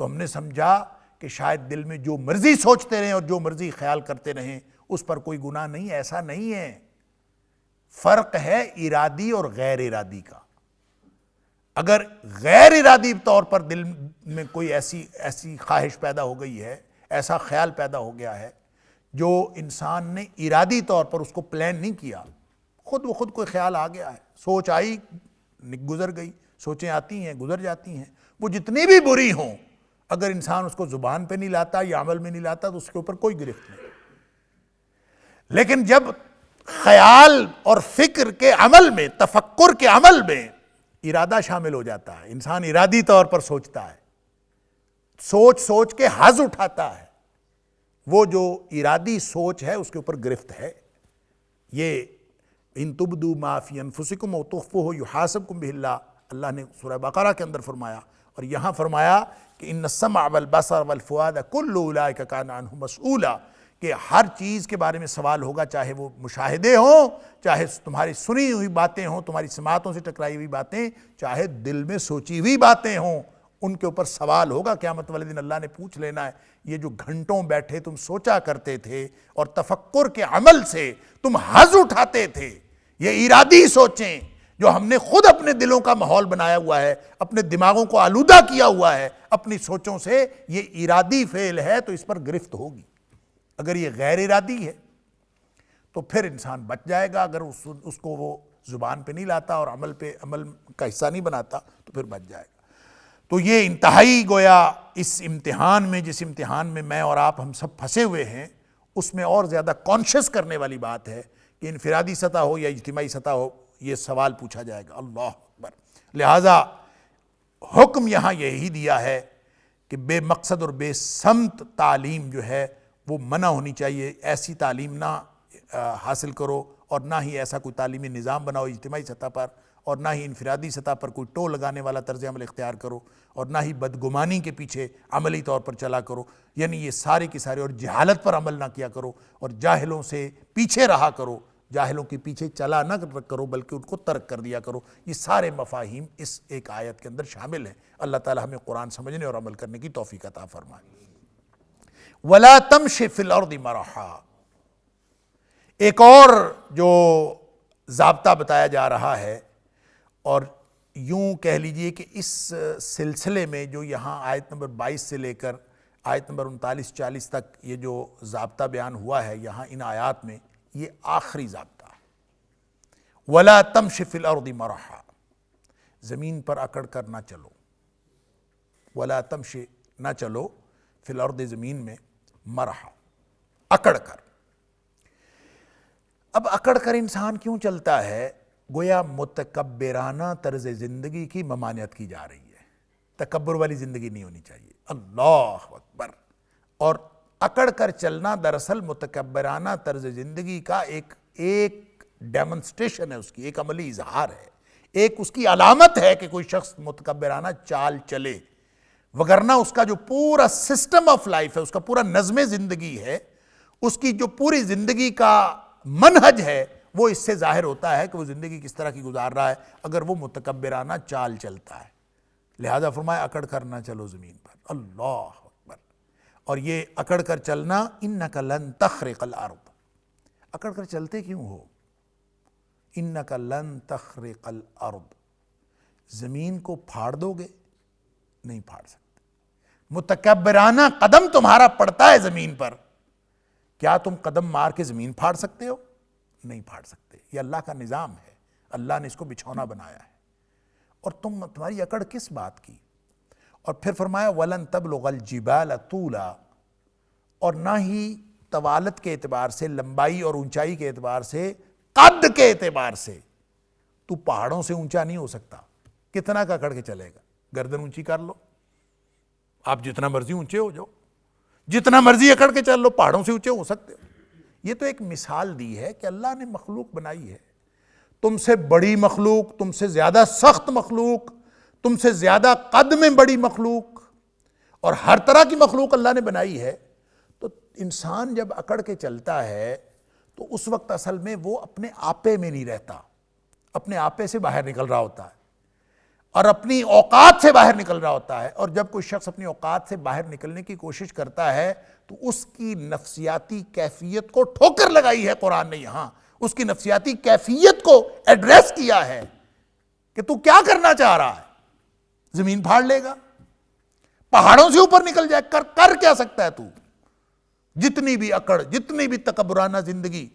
تو ہم نے سمجھا کہ شاید دل میں جو مرضی سوچتے رہیں اور جو مرضی خیال کرتے رہیں اس پر کوئی گناہ نہیں۔ ایسا نہیں ہے، فرق ہے ارادی اور غیر ارادی کا۔ اگر غیر ارادی طور پر دل میں کوئی ایسی خواہش پیدا ہو گئی ہے، ایسا خیال پیدا ہو گیا ہے جو انسان نے ارادی طور پر اس کو پلان نہیں کیا، خود بخود کوئی خیال آ گیا ہے، سوچ آئی گزر گئی، سوچیں آتی ہیں گزر جاتی ہیں، وہ جتنی بھی بری ہوں، اگر انسان اس کو زبان پہ نہیں لاتا یا عمل میں نہیں لاتا تو اس کے اوپر کوئی گرفت نہیں۔ لیکن جب خیال اور فکر کے عمل میں، تفکر کے عمل میں ارادہ شامل ہو جاتا ہے، انسان ارادی طور پر سوچتا ہے، سوچ کے حظ اٹھاتا ہے، وہ جو ارادی سوچ ہے اس کے اوپر گرفت ہے۔ یہ ان تبدوا ما فی انفسکم او تخفوہ یحاسبکم بہ اللہ، اللہ نے سورہ بقرہ کے اندر فرمایا، اور یہاں فرمایا کہ ان السمع والبصر والفؤاد کل اولئک کان عنہ مسئولا، کہ ہر چیز کے بارے میں سوال ہوگا، چاہے وہ مشاہدے ہوں، چاہے تمہاری سنی ہوئی باتیں ہوں، تمہاری سماعتوں سے ٹکرائی ہوئی باتیں، چاہے دل میں سوچی ہوئی باتیں ہوں، ان کے اوپر سوال ہوگا قیامت والے دن۔ اللہ نے پوچھ لینا ہے، یہ جو گھنٹوں بیٹھے تم سوچا کرتے تھے اور تفکر کے عمل سے تم حظ اٹھاتے تھے، یہ ارادی سوچیں جو ہم نے خود اپنے دلوں کا ماحول بنایا ہوا ہے، اپنے دماغوں کو آلودہ کیا ہوا ہے اپنی سوچوں سے، یہ ارادی فعل ہے تو اس پر گرفت ہوگی۔ اگر یہ غیر ارادی ہے تو پھر انسان بچ جائے گا، اگر اس کو وہ زبان پہ نہیں لاتا اور عمل کا حصہ نہیں بناتا تو پھر بچ جائے گا۔ تو یہ انتہائی گویا اس امتحان میں، جس امتحان میں میں اور آپ ہم سب پھنسے ہوئے ہیں، اس میں اور زیادہ کانشیس کرنے والی بات ہے کہ انفرادی سطح ہو یا اجتماعی سطح ہو، یہ سوال پوچھا جائے گا۔ اللہ اکبر۔ لہٰذا حکم یہاں یہی دیا ہے کہ بے مقصد اور بے سمت تعلیم جو ہے وہ منع ہونی چاہیے، ایسی تعلیم نہ حاصل کرو، اور نہ ہی ایسا کوئی تعلیمی نظام بناؤ اجتماعی سطح پر، اور نہ ہی انفرادی سطح پر کوئی ٹو لگانے والا طرز عمل اختیار کرو، اور نہ ہی بدگمانی کے پیچھے عملی طور پر چلا کرو، یعنی یہ سارے کی سارے، اور جہالت پر عمل نہ کیا کرو، اور جاہلوں سے پیچھے رہا کرو، جاہلوں کے پیچھے چلا نہ کرو بلکہ ان کو ترک کر دیا کرو۔ یہ سارے مفاہیم اس ایک آیت کے اندر شامل ہیں۔ اللہ تعالی ہمیں قرآن سمجھنے اور عمل کرنے کی توفیق عطا فرمائے۔ وَلَا تَمْشِ فِي الْأَرْضِ مَرَحًا، ایک اور جو ضابطہ بتایا جا رہا ہے، اور یوں کہہ لیجئے کہ اس سلسلے میں جو یہاں آیت نمبر 22 سے لے کر آیت نمبر 39-40 تک یہ جو ضابطہ بیان ہوا ہے یہاں ان آیات میں، یہ آخری ضابطہ ہے۔ ولا تمش فی الارض مرحا، زمین پر اکڑ کر نہ چلو، ولا تمش نہ چلو فی الارض زمین میں، مرحا اکڑ کر۔ اب اکڑ کر انسان کیوں چلتا ہے؟ گویا متکبرانہ طرز زندگی کی ممانعت کی جا رہی ہے، تکبر والی زندگی نہیں ہونی چاہیے، اللہ اکبر۔ اور اکڑ کر چلنا دراصل متکبرانہ طرز زندگی کا ایک ڈیمونسٹریشن ہے، اس کی ایک عملی اظہار ہے، ایک اس کی علامت ہے کہ کوئی شخص متکبرانہ چال چلے، وگرنہ اس کا جو پورا سسٹم آف لائف ہے، اس کا پورا نظم زندگی ہے، اس کی جو پوری زندگی کا منہج ہے، وہ اس سے ظاہر ہوتا ہے کہ وہ زندگی کس طرح کی گزار رہا ہے اگر وہ متکبرانہ چال چلتا ہے۔ لہذا فرمایا اکڑ کر نہ چلو زمین پر، اللہ اکبر۔ اور یہ اکڑ کر چلنا، انک لن تخرق الارض، اکڑ کر چلتے کیوں ہو؟ انک لن تخرق الارض، زمین کو پھاڑ دو گے؟ نہیں پھاڑ سکتے۔ متکبرانہ قدم تمہارا پڑتا ہے زمین پر، کیا تم قدم مار کے زمین پھاڑ سکتے ہو؟ نہیں پھاڑ سکتے۔ یہ اللہ کا نظام ہے، اللہ نے اس کو بچھونا بنایا ہے، اور تمہاری اکڑ کس بات کی؟ اور پھر فرمایا وَلَن تَبْلُغَ الْجِبَالَ طُولًا، اور نہ ہی طوالت کے اعتبار سے، لمبائی اور اونچائی کے اعتبار سے، قد کے اعتبار سے تو پہاڑوں سے اونچا نہیں ہو سکتا۔ کتنا کا اکڑ کے چلے گا؟ گردن اونچی کر لو، آپ جتنا مرضی اونچے ہو جاؤ، جتنا مرضی اکڑ کے چل لو، پہاڑوں سے اونچے ہو سکتے ہو۔ یہ تو ایک مثال دی ہے کہ اللہ نے مخلوق بنائی ہے، تم سے بڑی مخلوق، تم سے زیادہ سخت مخلوق، تم سے زیادہ قد میں بڑی مخلوق، اور ہر طرح کی مخلوق اللہ نے بنائی ہے۔ تو انسان جب اکڑ کے چلتا ہے تو اس وقت اصل میں وہ اپنے آپے میں نہیں رہتا، اپنے آپے سے باہر نکل رہا ہوتا ہے اور اپنی اوقات سے باہر نکل رہا ہوتا ہے۔ اور جب کوئی شخص اپنی اوقات سے باہر نکلنے کی کوشش کرتا ہے تو اس کی نفسیاتی کیفیت کو ٹھوکر لگائی ہے قرآن نے، یہاں اس کی نفسیاتی کیفیت کو ایڈریس کیا ہے کہ تو کیا کرنا چاہ رہا ہے؟ زمین پھاڑ لے گا، پہاڑوں سے اوپر نکل جائے، کر کیا سکتا ہے تو؟ جتنی بھی اکڑ، جتنی بھی تکبرانہ زندگی،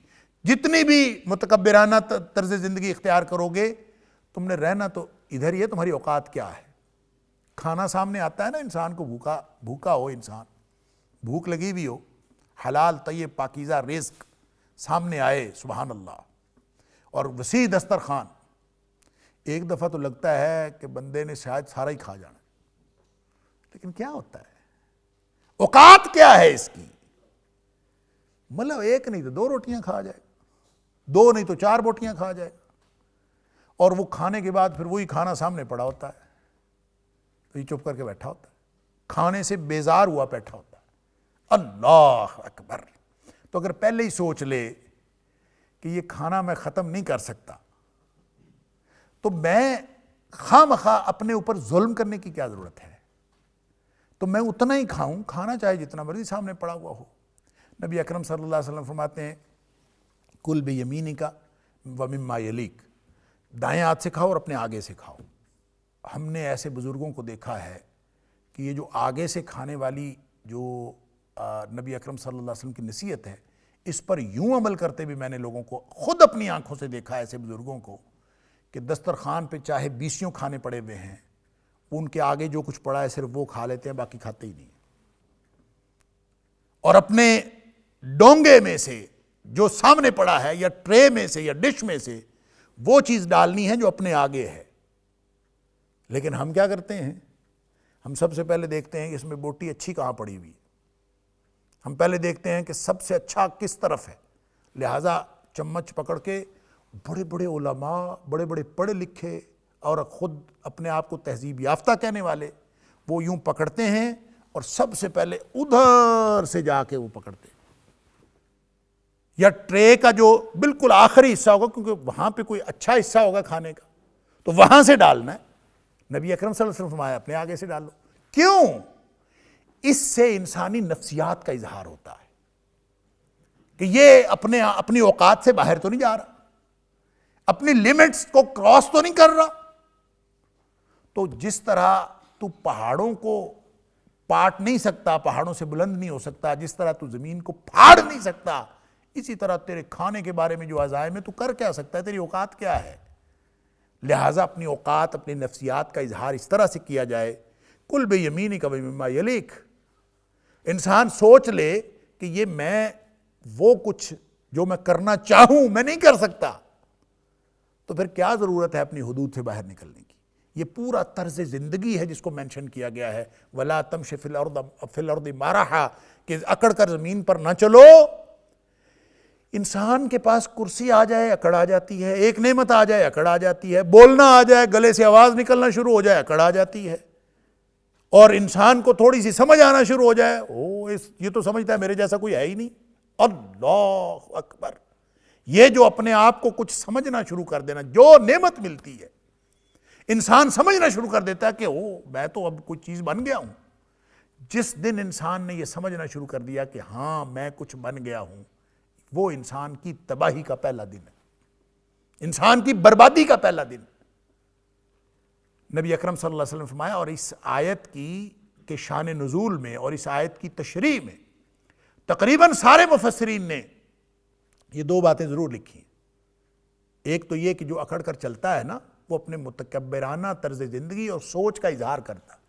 جتنی بھی متکبرانہ طرز زندگی اختیار کرو گے، تم نے رہنا تو ادھر ہی ہے۔ تمہاری اوقات کیا ہے؟ کھانا سامنے آتا ہے نا انسان کو، بھوکا ہو انسان، بھوک لگی بھی ہو، حلال طیب پاکیزہ رزق سامنے آئے، سبحان اللہ، اور وسیع دسترخوان، ایک دفعہ تو لگتا ہے کہ بندے نے شاید سارا ہی کھا جانا، لیکن کیا ہوتا ہے؟ اوقات کیا ہے اس کی؟ مطلب ایک نہیں تو دو روٹیاں کھا جائے، دو نہیں تو چار بوٹیاں کھا جائے، اور وہ کھانے کے بعد پھر وہی کھانا سامنے پڑا ہوتا ہے تو یہ چپ کر کے بیٹھا ہوتا ہے، کھانے سے بیزار ہوا بیٹھا ہوتا ہے۔ اللہ اکبر۔ تو اگر پہلے ہی سوچ لے کہ یہ کھانا میں ختم نہیں کر سکتا تو میں خواہ مخواہ اپنے اوپر ظلم کرنے کی کیا ضرورت ہے؟ تو میں اتنا ہی کھاؤں، کھانا چاہے جتنا مرضی سامنے پڑا ہوا ہو۔ نبی اکرم صلی اللہ علیہ وسلم فرماتے ہیں کل بیمینک ومما یلیک، دائیں ہاتھ سے کھاؤ اور اپنے آگے سے کھاؤ۔ ہم نے ایسے بزرگوں کو دیکھا ہے کہ یہ جو آگے سے کھانے والی جو نبی اکرم صلی اللہ علیہ وسلم کی نصیحت ہے، اس پر یوں عمل کرتے بھی میں نے لوگوں کو خود اپنی آنکھوں سے دیکھا ہے، ایسے بزرگوں کو کہ دسترخوان پہ چاہے 20 کھانے پڑے ہوئے ہیں، ان کے آگے جو کچھ پڑا ہے صرف وہ کھا لیتے ہیں، باقی کھاتے ہی نہیں، اور اپنے ڈونگے میں سے جو سامنے پڑا ہے یا ٹرے میں سے یا ڈش میں سے وہ چیز ڈالنی ہے جو اپنے آگے ہے۔ لیکن ہم کیا کرتے ہیں؟ ہم سب سے پہلے دیکھتے ہیں کہ اس میں بوٹی اچھی کہاں پڑی ہوئی، ہم پہلے دیکھتے ہیں کہ سب سے اچھا کس طرف ہے، لہٰذا چمچ پکڑ کے بڑے بڑے علماء، بڑے بڑے پڑھے لکھے اور خود اپنے آپ کو تہذیب یافتہ کہنے والے، وہ یوں پکڑتے ہیں اور سب سے پہلے ادھر سے جا کے وہ پکڑتے ہیں، یا ٹرے کا جو بالکل آخری حصہ ہوگا، کیونکہ وہاں پہ کوئی اچھا حصہ ہوگا کھانے کا تو وہاں سے ڈالنا ہے۔ نبی اکرم صلی اللہ علیہ وسلم فرمایا اپنے آگے سے ڈال لو۔ کیوں؟ اس سے انسانی نفسیات کا اظہار ہوتا ہے کہ یہ اپنی اوقات سے باہر تو نہیں جا رہا، اپنی لیمٹس کو کراس تو نہیں کر رہا۔ تو جس طرح تو پہاڑوں کو پاٹ نہیں سکتا، پہاڑوں سے بلند نہیں ہو سکتا، جس طرح تو زمین کو پھاڑ نہیں سکتا، اسی طرح تیرے کھانے کے بارے میں جو عزائم ہے تو کر کیا سکتا ہے، تیری اوقات کیا ہے؟ لہٰذا اپنی اوقات، اپنی نفسیات کا اظہار اس طرح سے کیا جائے، کل بیمینک ومما یلیک، انسان سوچ لے کہ یہ میں وہ کچھ جو میں کرنا چاہوں میں نہیں کر سکتا، تو پھر کیا ضرورت ہے اپنی حدود سے باہر نکلنے کی؟ یہ پورا طرز زندگی ہے جس کو مینشن کیا گیا ہے، وَلَا تَمْشِ فِي الْأَرْضِ مَرَحًا، کہ اکڑ کر زمین پر نہ چلو۔ انسان کے پاس کرسی آ جائے اکڑ آ جاتی ہے، ایک نعمت آ جائے اکڑ آ جاتی ہے، بولنا آ جائے، گلے سے آواز نکلنا شروع ہو جائے اکڑ آ جاتی ہے، اور انسان کو تھوڑی سی سمجھ آنا شروع ہو جائے، یہ تو سمجھتا ہے میرے جیسا کوئی ہے ہی نہیں۔ اللہ اکبر! یہ جو اپنے آپ کو کچھ سمجھنا شروع کر دینا، جو نعمت ملتی ہے انسان سمجھنا شروع کر دیتا ہے کہ میں تو اب کوئی چیز بن گیا ہوں۔ جس دن انسان نے یہ سمجھنا شروع کر دیا کہ ہاں میں کچھ بن گیا ہوں، وہ انسان کی تباہی کا پہلا دن ہے، انسان کی بربادی کا پہلا دن۔ نبی اکرم صلی اللہ علیہ وسلم فرمایا، اور اس آیت کے شان نزول میں اور اس آیت کی تشریح میں تقریباً سارے مفسرین نے یہ دو باتیں ضرور لکھی ہیں۔ ایک تو یہ کہ جو اکڑ کر چلتا ہے نا، وہ اپنے متکبرانہ طرز زندگی اور سوچ کا اظہار کرتا ہے،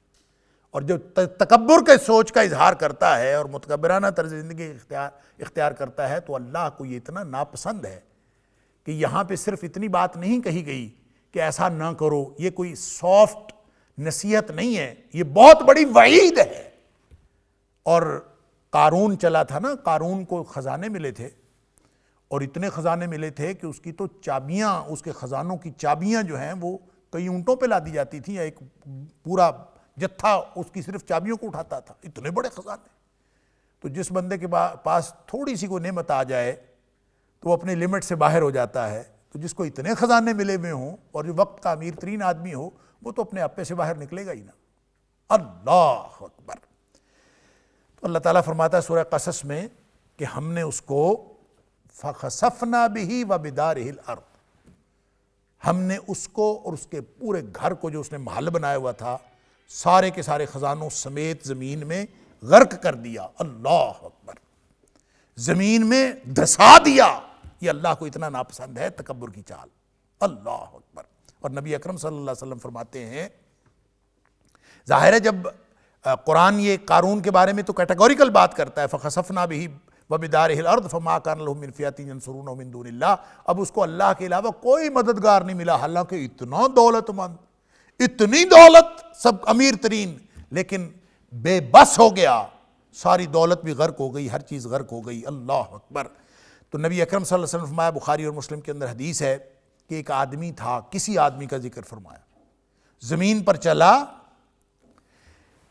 اور جو تکبر کے سوچ کا اظہار کرتا ہے اور متکبرانہ طرز زندگی اختیار کرتا ہے، تو اللہ کو یہ اتنا ناپسند ہے کہ یہاں پہ صرف اتنی بات نہیں کہی گئی کہ ایسا نہ کرو، یہ کوئی سافٹ نصیحت نہیں ہے، یہ بہت بڑی وعید ہے۔ اور قارون چلا تھا نا، قارون کو خزانے ملے تھے، اور اتنے خزانے ملے تھے کہ اس کی تو چابیاں، اس کے خزانوں کی چابیاں جو ہیں وہ کئی اونٹوں پہ لا دی جاتی تھیں، یا ایک پورا جتھا اس کی صرف چابیوں کو اٹھاتا تھا، اتنے بڑے خزانے۔ تو جس بندے کے پاس تھوڑی سی کوئی نعمت آ جائے تو وہ اپنے لمٹ سے باہر ہو جاتا ہے، تو جس کو اتنے خزانے ملے ہوئے ہوں اور جو وقت کا امیر ترین آدمی ہو، وہ تو اپنے اپے سے باہر نکلے گا ہی نا۔ اللہ اکبر! تو اللہ تعالیٰ فرماتا ہے سورہ قصص میں کہ ہم نے اس کو فَخَسَفْنَا بِهِ وَبِدَارِهِ الْأَرْضِ، ہم نے اس کو اور اس کے پورے گھر کو جو اس نے محل بنایا ہوا تھا، سارے کے سارے خزانوں سمیت زمین میں غرق کر دیا۔ اللہ اکبر! زمین میں دھسا دیا۔ یہ اللہ کو اتنا ناپسند ہے تکبر کی چال۔ اللہ اکبر! اور نبی اکرم صلی اللہ علیہ وسلم فرماتے ہیں، ظاہر ہے جب قرآن یہ قارون کے بارے میں تو کیٹیگوریکل بات کرتا ہے، فَخَسَفْنَا بِهِ وَبِدَارِهِ الْأَرْضِ فَمَا كَانَ لَهُ مِنْ فِئَةٍ يَنْصُرُونَهُ مِنْ دُونِ اللَّهِ، اب اس کو اللہ کے علاوہ کوئی مددگار نہیں ملا، حالانکہ اتنا دولت مند، اتنی دولت، سب امیر ترین، لیکن بے بس ہو گیا، ساری دولت بھی غرق ہو گئی، ہر چیز غرق ہو گئی۔ اللہ اکبر! تو نبی اکرم صلی اللہ علیہ وسلم فرمایا، بخاری اور مسلم کے اندر حدیث ہے کہ ایک آدمی تھا، کسی آدمی کا ذکر فرمایا، زمین پر چلا،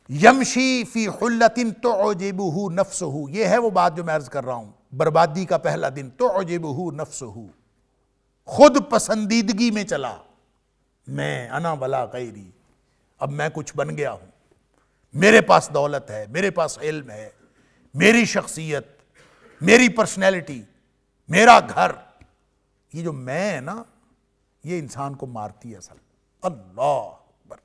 یمشی فی حلۃ تعجبہ نفسہ، یہ ہے وہ بات جو میں عرض کر رہا ہوں، بربادی کا پہلا دن، تعجبہ نفسہ، خود پسندیدگی میں چلا، میں انا ولا غیری، اب میں کچھ بن گیا ہوں، میرے پاس دولت ہے، میرے پاس علم ہے، میری شخصیت، میری پرسنالٹی، میرا گھر، یہ جو میں ہے نا، یہ انسان کو مارتی ہے اصل۔ اللہ اکبر!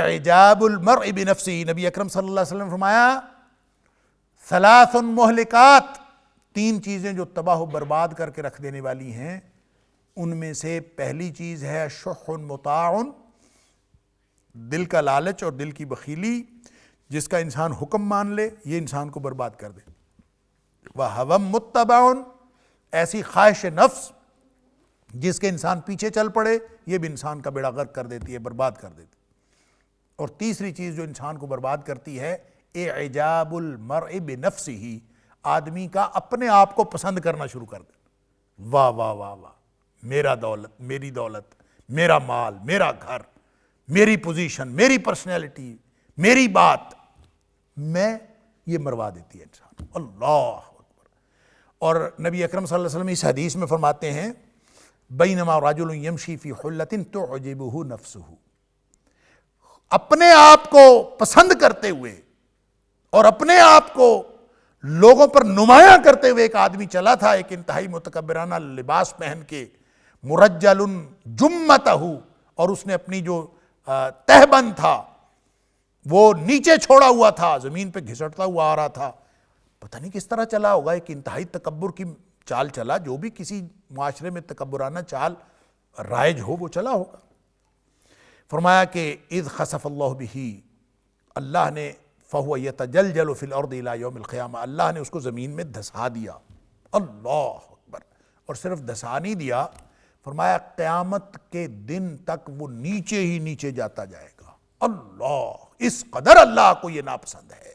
اعجاب المرء بنفسہ، نبی اکرم صلی اللہ علیہ وسلم فرمایا، ثلاث مہلکات، تین چیزیں جو تباہ و برباد کر کے رکھ دینے والی ہیں، ان میں سے پہلی چیز ہے شح مطاع، دل کا لالچ اور دل کی بخیلی، جس کا انسان حکم مان لے یہ انسان کو برباد کر دے۔ وَهَوًى مُتَّبَعٌ، ایسی خواہش نفس جس کے انسان پیچھے چل پڑے، یہ بھی انسان کا بیڑا غرق کر دیتی ہے، برباد کر دیتی ہے۔ اور تیسری چیز جو انسان کو برباد کرتی ہے، اعجاب المرء بنفسہ، آدمی کا اپنے آپ کو پسند کرنا شروع کر دے، واہ واہ واہ واہ، میرا دولت، میری دولت، میرا مال، میرا گھر، میری پوزیشن، میری پرسنالٹی، میری بات، میں یہ مروا دیتی ہے انسان. اللہ اکبر. اور نبی اکرم صلی اللہ علیہ وسلم اس حدیث میں فرماتے ہیں بینما رجل یمشی فی حلۃ تعجبہ نفسہ، اپنے آپ کو پسند کرتے ہوئے اور اپنے آپ کو لوگوں پر نمایاں کرتے ہوئے ایک آدمی چلا تھا، ایک انتہائی متکبرانہ لباس پہن کے، مرجل جمتہ، اور اس نے اپنی جو تہبند تھا وہ نیچے چھوڑا ہوا تھا، زمین پہ گھسٹتا ہوا آ رہا تھا. پتہ نہیں کس طرح چلا ہوگا، ایک انتہائی تکبر کی چال چلا. جو بھی کسی معاشرے میں تکبرانہ چال رائج ہو وہ چلا ہوگا. فرمایا کہ اذ خسف اللہ بہ، اللہ نے فہو یتجلجل فی الارض الی یوم القیامہ، اللہ نے اس کو زمین میں دھسا دیا. اللہ اکبر. اور صرف دھسا نہیں دیا، فرمایا قیامت کے دن تک وہ نیچے ہی نیچے جاتا جائے گا. اللہ، اس قدر اللہ کو یہ ناپسند ہے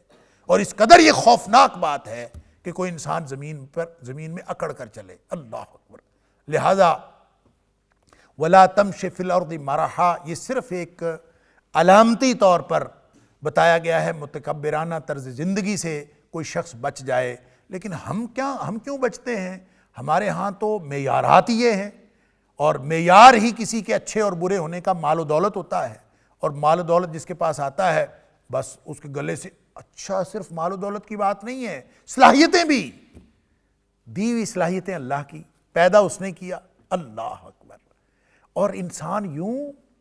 اور اس قدر یہ خوفناک بات ہے کہ کوئی انسان زمین میں اکڑ کر چلے. اللہ اکبر. لہذا وَلَا تَمْشِ فِي الْأَرْضِ مَرَحًا، یہ صرف ایک علامتی طور پر بتایا گیا ہے متکبرانہ طرز زندگی سے کوئی شخص بچ جائے. لیکن ہم کیوں بچتے ہیں؟ ہمارے ہاں تو معیارات یہ ہیں، اور معیار ہی کسی کے اچھے اور برے ہونے کا مال و دولت ہوتا ہے. اور مال و دولت جس کے پاس آتا ہے بس اس کے گلے سے، اچھا صرف مال و دولت کی بات نہیں ہے، صلاحیتیں بھی، دی ہوئی صلاحیتیں اللہ کی، پیدا اس نے کیا. اللہ اکبر. اور انسان یوں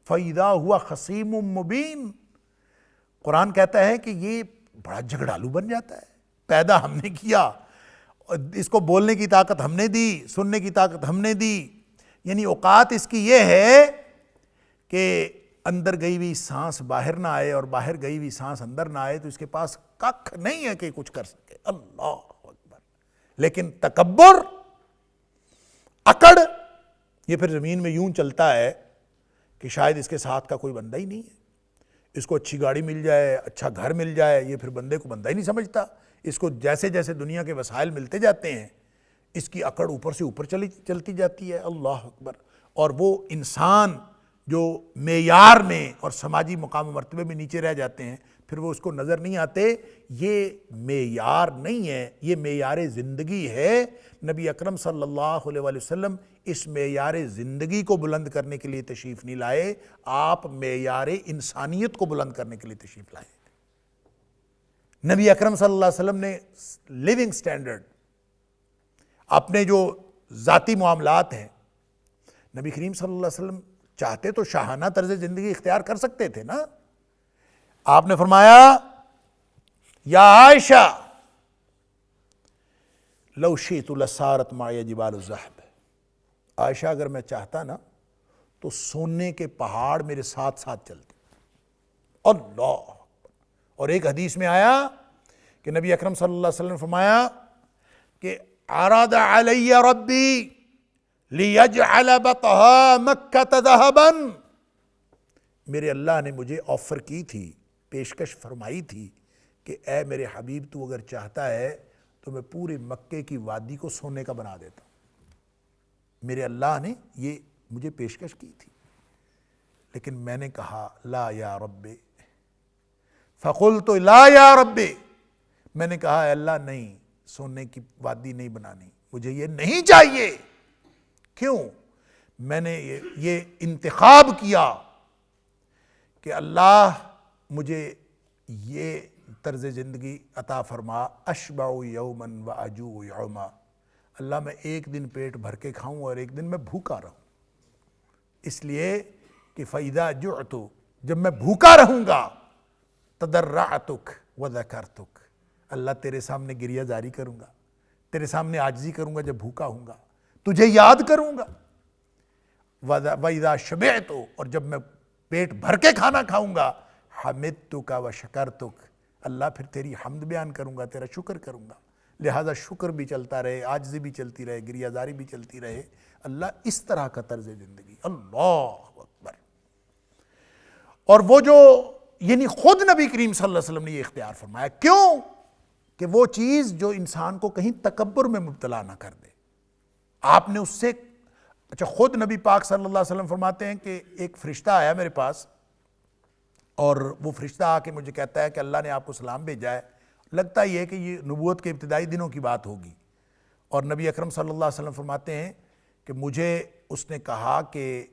فَإِذَا هُوَ خَصِيمٌ مُبِينٌ، قرآن کہتا ہے کہ یہ بڑا جھگڑالو بن جاتا ہے. پیدا ہم نے کیا، اس کو بولنے کی طاقت ہم نے دی، سننے کی طاقت ہم نے دی. یعنی اوقات اس کی یہ ہے کہ اندر گئی ہوئی سانس باہر نہ آئے اور باہر گئی ہوئی سانس اندر نہ آئے، تو اس کے پاس ککھ نہیں ہے کہ کچھ کر سکے. اللہ اکبر. لیکن تکبر، اکڑ، یہ پھر زمین میں یوں چلتا ہے کہ شاید اس کے ساتھ کا کوئی بندہ ہی نہیں ہے. اس کو اچھی گاڑی مل جائے، اچھا گھر مل جائے، یہ پھر بندے کو بندہ ہی نہیں سمجھتا. اس کو جیسے جیسے دنیا کے وسائل ملتے جاتے ہیں اس کی اکڑ اوپر سے اوپر چلتی جاتی ہے. اللہ اکبر. اور وہ انسان جو معیار میں اور سماجی مقام و مرتبے میں نیچے رہ جاتے ہیں، پھر وہ اس کو نظر نہیں آتے. یہ معیار نہیں ہے، یہ معیار زندگی ہے. نبی اکرم صلی اللہ علیہ وآلہ وسلم اس معیار زندگی کو بلند کرنے کے لیے تشریف نہیں لائے، آپ معیار انسانیت کو بلند کرنے کے لیے تشریف لائے. نبی اکرم صلی اللہ علیہ وسلم نے لیونگ سٹینڈرڈ، اپنے جو ذاتی معاملات ہیں، نبی کریم صلی اللہ علیہ وسلم چاہتے تو شاہانہ طرز زندگی اختیار کر سکتے تھے نا. آپ نے فرمایا یا عائشہ لو شئت لصارت معی جبال الذہب، عائشہ اگر میں چاہتا نا تو سونے کے پہاڑ میرے ساتھ ساتھ چلتے. اللہ. اور ایک حدیث میں آیا کہ نبی اکرم صلی اللہ علیہ وسلم نے فرمایا کہ عرض علی ربی لیجعل بطہا مکہ ذہبا، میرے اللہ نے مجھے آفر کی تھی، پیشکش فرمائی تھی کہ اے میرے حبیب تو اگر چاہتا ہے تو میں پورے مکے کی وادی کو سونے کا بنا دیتا ہوں. میرے اللہ نے یہ مجھے پیشکش کی تھی. لیکن میں نے کہا لا یا رب، فقلت لا یا رب، میں نے کہا اے اللہ نہیں، سونے کی وادی نہیں بنانی، مجھے یہ نہیں چاہیے. کیوں؟ میں نے یہ انتخاب کیا کہ اللہ مجھے یہ طرز زندگی عطا فرما، اشبع یوما و اجوع یوما، اللہ میں ایک دن پیٹ بھر کے کھاؤں اور ایک دن میں بھوکا رہوں. اس لیے کہ فَإِذَا جُعْتُ، جب میں بھوکا رہوں گا، تضرعتک وذکرتک، اللہ تیرے سامنے گریہ زاری کروں گا، تیرے سامنے عاجزی کروں گا جب بھوکا ہوں گا، تجھے یاد کروں گا. وَإِذَا شَبِعْتُ، اور جب میں پیٹ بھر کے کھانا کھاؤں گا، حَمِدْتُکَ وَشَکَرْتُکَ، اللہ پھر تیری حمد بیان کروں گا، تیرا شکر کروں گا. لہذا شکر بھی چلتا رہے، عاجزی بھی چلتی رہے، گریہ زاری بھی چلتی رہے. اللہ اس طرح کا طرز زندگی. اللہ اکبر. اور وہ جو یعنی خود نبی کریم صلی اللہ علیہ وسلم نے یہ اختیار فرمایا. کیوں؟ کہ وہ چیز جو انسان کو کہیں تکبر میں مبتلا نہ کر دے. آپ نے اس سے، اچھا خود نبی پاک صلی اللہ علیہ وسلم فرماتے ہیں کہ ایک فرشتہ آیا میرے پاس اور وہ فرشتہ آ کے مجھے کہتا ہے کہ اللہ نے آپ کو سلام بھیجا ہے. لگتا یہ ہے کہ یہ نبوت کے ابتدائی دنوں کی بات ہوگی. اور نبی اکرم صلی اللہ علیہ وسلم فرماتے ہیں کہ مجھے اس نے کہا کہ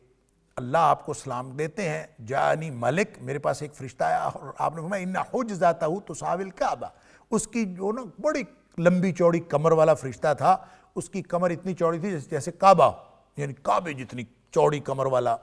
اللہ آپ کو سلام دیتے ہیں. جانی ملک، میرے پاس ایک فرشتہ آیا اور آپ نے فرمایا ان حجزتہ تساوی الکعبہ. اس کی جو نا بڑی لمبی چوڑی کمر والا فرشتہ تھا، اس کی کمر اتنی چوڑی تھی جیسے کعبہ، یعنی کعبے جتنی چوڑی کمر والا.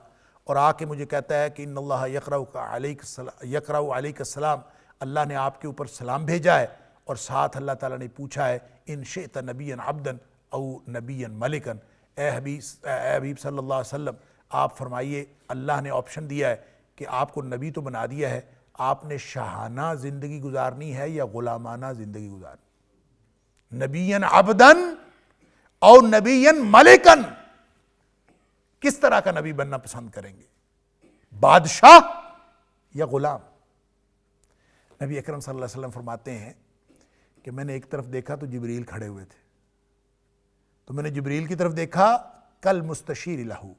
اور آ کے مجھے کہتا ہے کہ ان اللہ یقرأ علیک السلام، اللہ نے آپ کے اوپر سلام بھیجا ہے. اور ساتھ اللہ تعالیٰ نے پوچھا ہے ان شئت نبیا عبدا او نبیا ملکا. اے حبیب صلی اللہ علیہ وسلم آپ فرمائیے، اللہ نے آپشن دیا ہے کہ آپ کو نبی تو بنا دیا ہے، آپ نے شاہانہ زندگی گزارنی ہے یا غلامانہ زندگی گزارنی؟ نبیا عبدا او نبیا ملکا، کس طرح کا نبی بننا پسند کریں گے؟ بادشاہ یا غلام؟ نبی اکرم صلی اللہ علیہ وسلم فرماتے ہیں کہ میں نے ایک طرف دیکھا تو جبریل کھڑے ہوئے تھے، تو میں نے جبریل کی طرف دیکھا کل مستشیر لہو،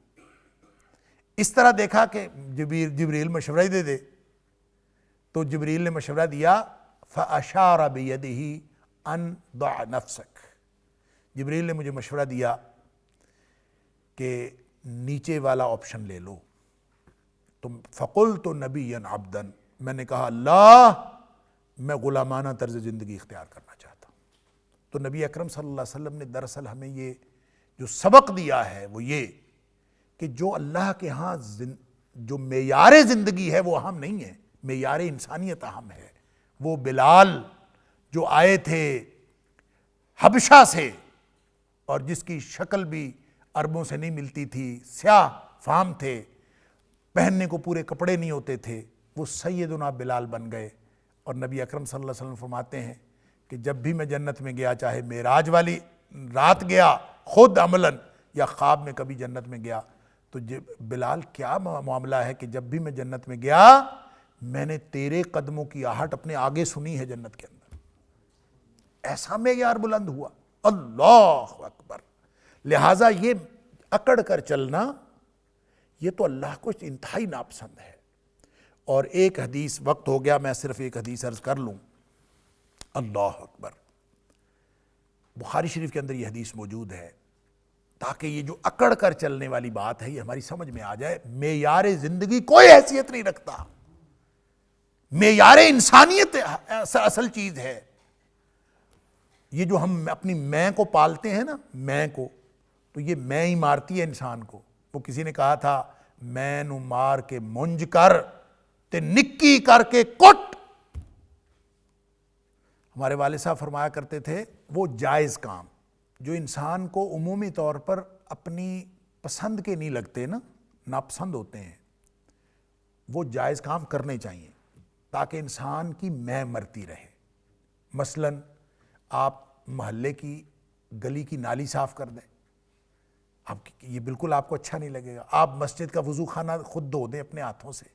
اس طرح دیکھا کہ جبریل مشورہ دے دے. تو جبریل نے مشورہ دیا فاشار بیدہ ان ضع نفسک. جبریل نے مجھے مشورہ دیا کہ نیچے والا آپشن لے لو. تو فقلت نبیا عبدا، میں نے کہا اللہ میں غلامانہ طرز زندگی اختیار کرنا چاہتا ہوں. تو نبی اکرم صلی اللہ علیہ وسلم نے دراصل ہمیں یہ جو سبق دیا ہے وہ یہ کہ جو اللہ کے ہاں جو معیار زندگی ہے وہ اہم نہیں ہے، معیار انسانیت اہم ہے. وہ بلال جو آئے تھے حبشہ سے اور جس کی شکل بھی عربوں سے نہیں ملتی تھی، سیاہ فام تھے، پہننے کو پورے کپڑے نہیں ہوتے تھے، وہ سیدنا بلال بن گئے. اور نبی اکرم صلی اللہ علیہ وسلم فرماتے ہیں کہ جب بھی میں جنت میں گیا، چاہے معراج والی رات گیا خود عملاً یا خواب میں کبھی جنت میں گیا، تو بلال کیا معاملہ ہے کہ جب بھی میں جنت میں گیا میں نے تیرے قدموں کی آہٹ اپنے آگے سنی ہے جنت کے اندر. ایسا معیار بلند ہوا. اللہ اکبر. لہٰذا یہ اکڑ کر چلنا یہ تو اللہ کو انتہائی ناپسند ہے. اور ایک حدیث، وقت ہو گیا، میں صرف ایک حدیث عرض کر لوں. اللہ اکبر. بخاری شریف کے اندر یہ حدیث موجود ہے تاکہ یہ جو اکڑ کر چلنے والی بات ہے یہ ہماری سمجھ میں آ جائے. معیار زندگی کوئی حیثیت نہیں رکھتا، معیار انسانیت اصل چیز ہے. یہ جو ہم اپنی میں کو پالتے ہیں نا، میں کو، تو یہ میں ہی مارتی ہے انسان کو. وہ کسی نے کہا تھا میں نو مار کے منج کر تے نکی کر کے کٹ. ہمارے والد صاحب فرمایا کرتے تھے وہ جائز کام جو انسان کو عمومی طور پر اپنی پسند کے نہیں لگتے نا، ناپسند ہوتے ہیں، وہ جائز کام کرنے چاہیے تاکہ انسان کی میں مرتی رہے. مثلاً آپ محلے کی گلی کی نالی صاف کر دیں، یہ بالکل آپ کو اچھا نہیں لگے گا. آپ مسجد کا وضو خانہ خود دھو دیں اپنے ہاتھوں سے.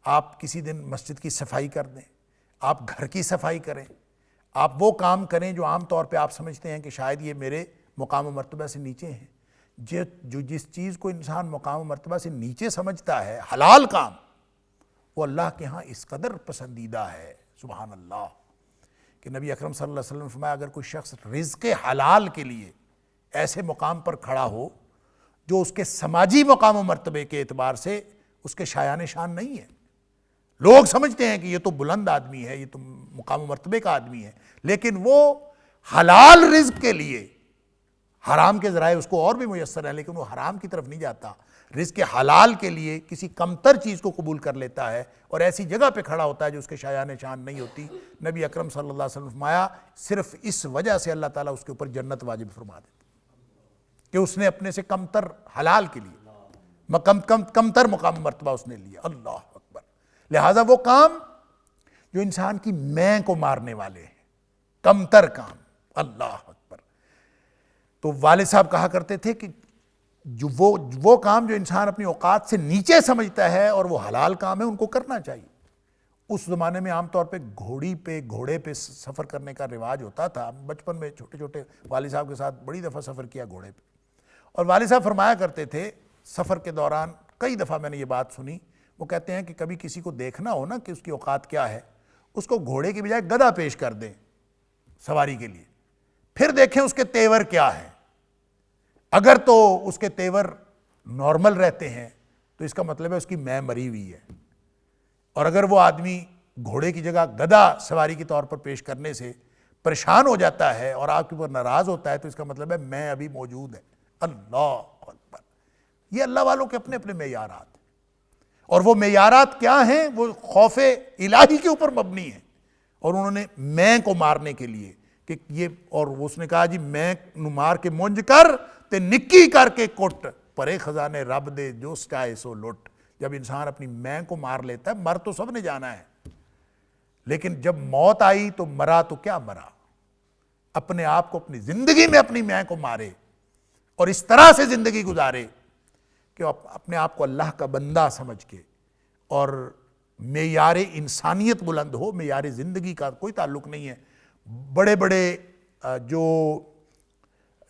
آپ کسی دن مسجد کی صفائی کر دیں، آپ گھر کی صفائی کریں، آپ وہ کام کریں جو عام طور پہ آپ سمجھتے ہیں کہ شاید یہ میرے مقام و مرتبہ سے نیچے ہیں. جو جس چیز کو انسان مقام و مرتبہ سے نیچے سمجھتا ہے، حلال کام، وہ اللہ کے ہاں اس قدر پسندیدہ ہے. سبحان اللہ. کہ نبی اکرم صلی اللہ علیہ وسلم نے فرمایا اگر کوئی شخص رزق حلال کے لیے ایسے مقام پر کھڑا ہو جو اس کے سماجی مقام و مرتبے کے اعتبار سے اس کے شایان شان نہیں ہے، لوگ سمجھتے ہیں کہ یہ تو بلند آدمی ہے، یہ تو مقام و مرتبے کا آدمی ہے، لیکن وہ حلال رزق کے لیے، حرام کے ذرائع اس کو اور بھی میسر ہیں لیکن وہ حرام کی طرف نہیں جاتا، رزق حلال کے لیے کسی کمتر چیز کو قبول کر لیتا ہے اور ایسی جگہ پہ کھڑا ہوتا ہے جو اس کے شایان شان نہیں ہوتی. نبی اکرم صلی اللہ علیہ وسلم فرمایا صرف اس وجہ سے اللہ تعالیٰ اس کے اوپر جنت واجب فرما دیتا کہ اس نے اپنے سے کمتر حلال کے لیے کمتر مقام مرتبہ اس نے لیا. اللہ اکبر. لہٰذا وہ کام جو انسان کی میں کو مارنے والے ہیں، کمتر کام. اللہ اکبر. تو والد صاحب کہا کرتے تھے کہ جو وہ کام جو انسان اپنی اوقات سے نیچے سمجھتا ہے اور وہ حلال کام ہے ان کو کرنا چاہیے. اس زمانے میں عام طور پہ گھوڑے پہ سفر کرنے کا رواج ہوتا تھا. بچپن میں چھوٹے چھوٹے والد صاحب کے ساتھ بڑی دفعہ سفر کیا گھوڑے پہ. اور والد صاحب فرمایا کرتے تھے سفر کے دوران، کئی دفعہ میں نے یہ بات سنی، وہ کہتے ہیں کہ کبھی کسی کو دیکھنا ہو نا کہ اس کی اوقات کیا ہے، اس کو گھوڑے کی بجائے گدھا پیش کر دیں سواری کے لیے، پھر دیکھیں اس کے تیور کیا ہے۔ اگر تو اس کے تیور نارمل رہتے ہیں تو اس کا مطلب ہے اس کی میں مری ہوئی ہے، اور اگر وہ آدمی گھوڑے کی جگہ گدھا سواری کے طور پر پیش کرنے سے پریشان ہو جاتا ہے اور آپ کے اوپر ناراض ہوتا ہے تو اس کا مطلب ہے میں ابھی موجود ہے۔ اللہ اکبر! یہ اللہ والوں کے اپنے اپنے معیارات ہیں، اور وہ معیارات کیا ہیں؟ وہ خوف الہی کے اوپر مبنی ہیں، اور انہوں نے میں کو مارنے کے لیے کہ یہ، اور اس نے کہا جی میں نو مار کے مونج کر تے نکی کر کے کٹ پرے خزانے رب دے جو سٹائے سو لٹ۔ جب انسان اپنی میں کو مار لیتا ہے، مر تو سب نے جانا ہے، لیکن جب موت آئی تو مرا تو کیا مرا؟ اپنے آپ کو، اپنی زندگی میں اپنی میں کو مارے اور اس طرح سے زندگی گزارے کہ اپنے آپ کو اللہ کا بندہ سمجھ کے، اور معیار انسانیت بلند ہو، معیار زندگی کا کوئی تعلق نہیں ہے۔ بڑے بڑے جو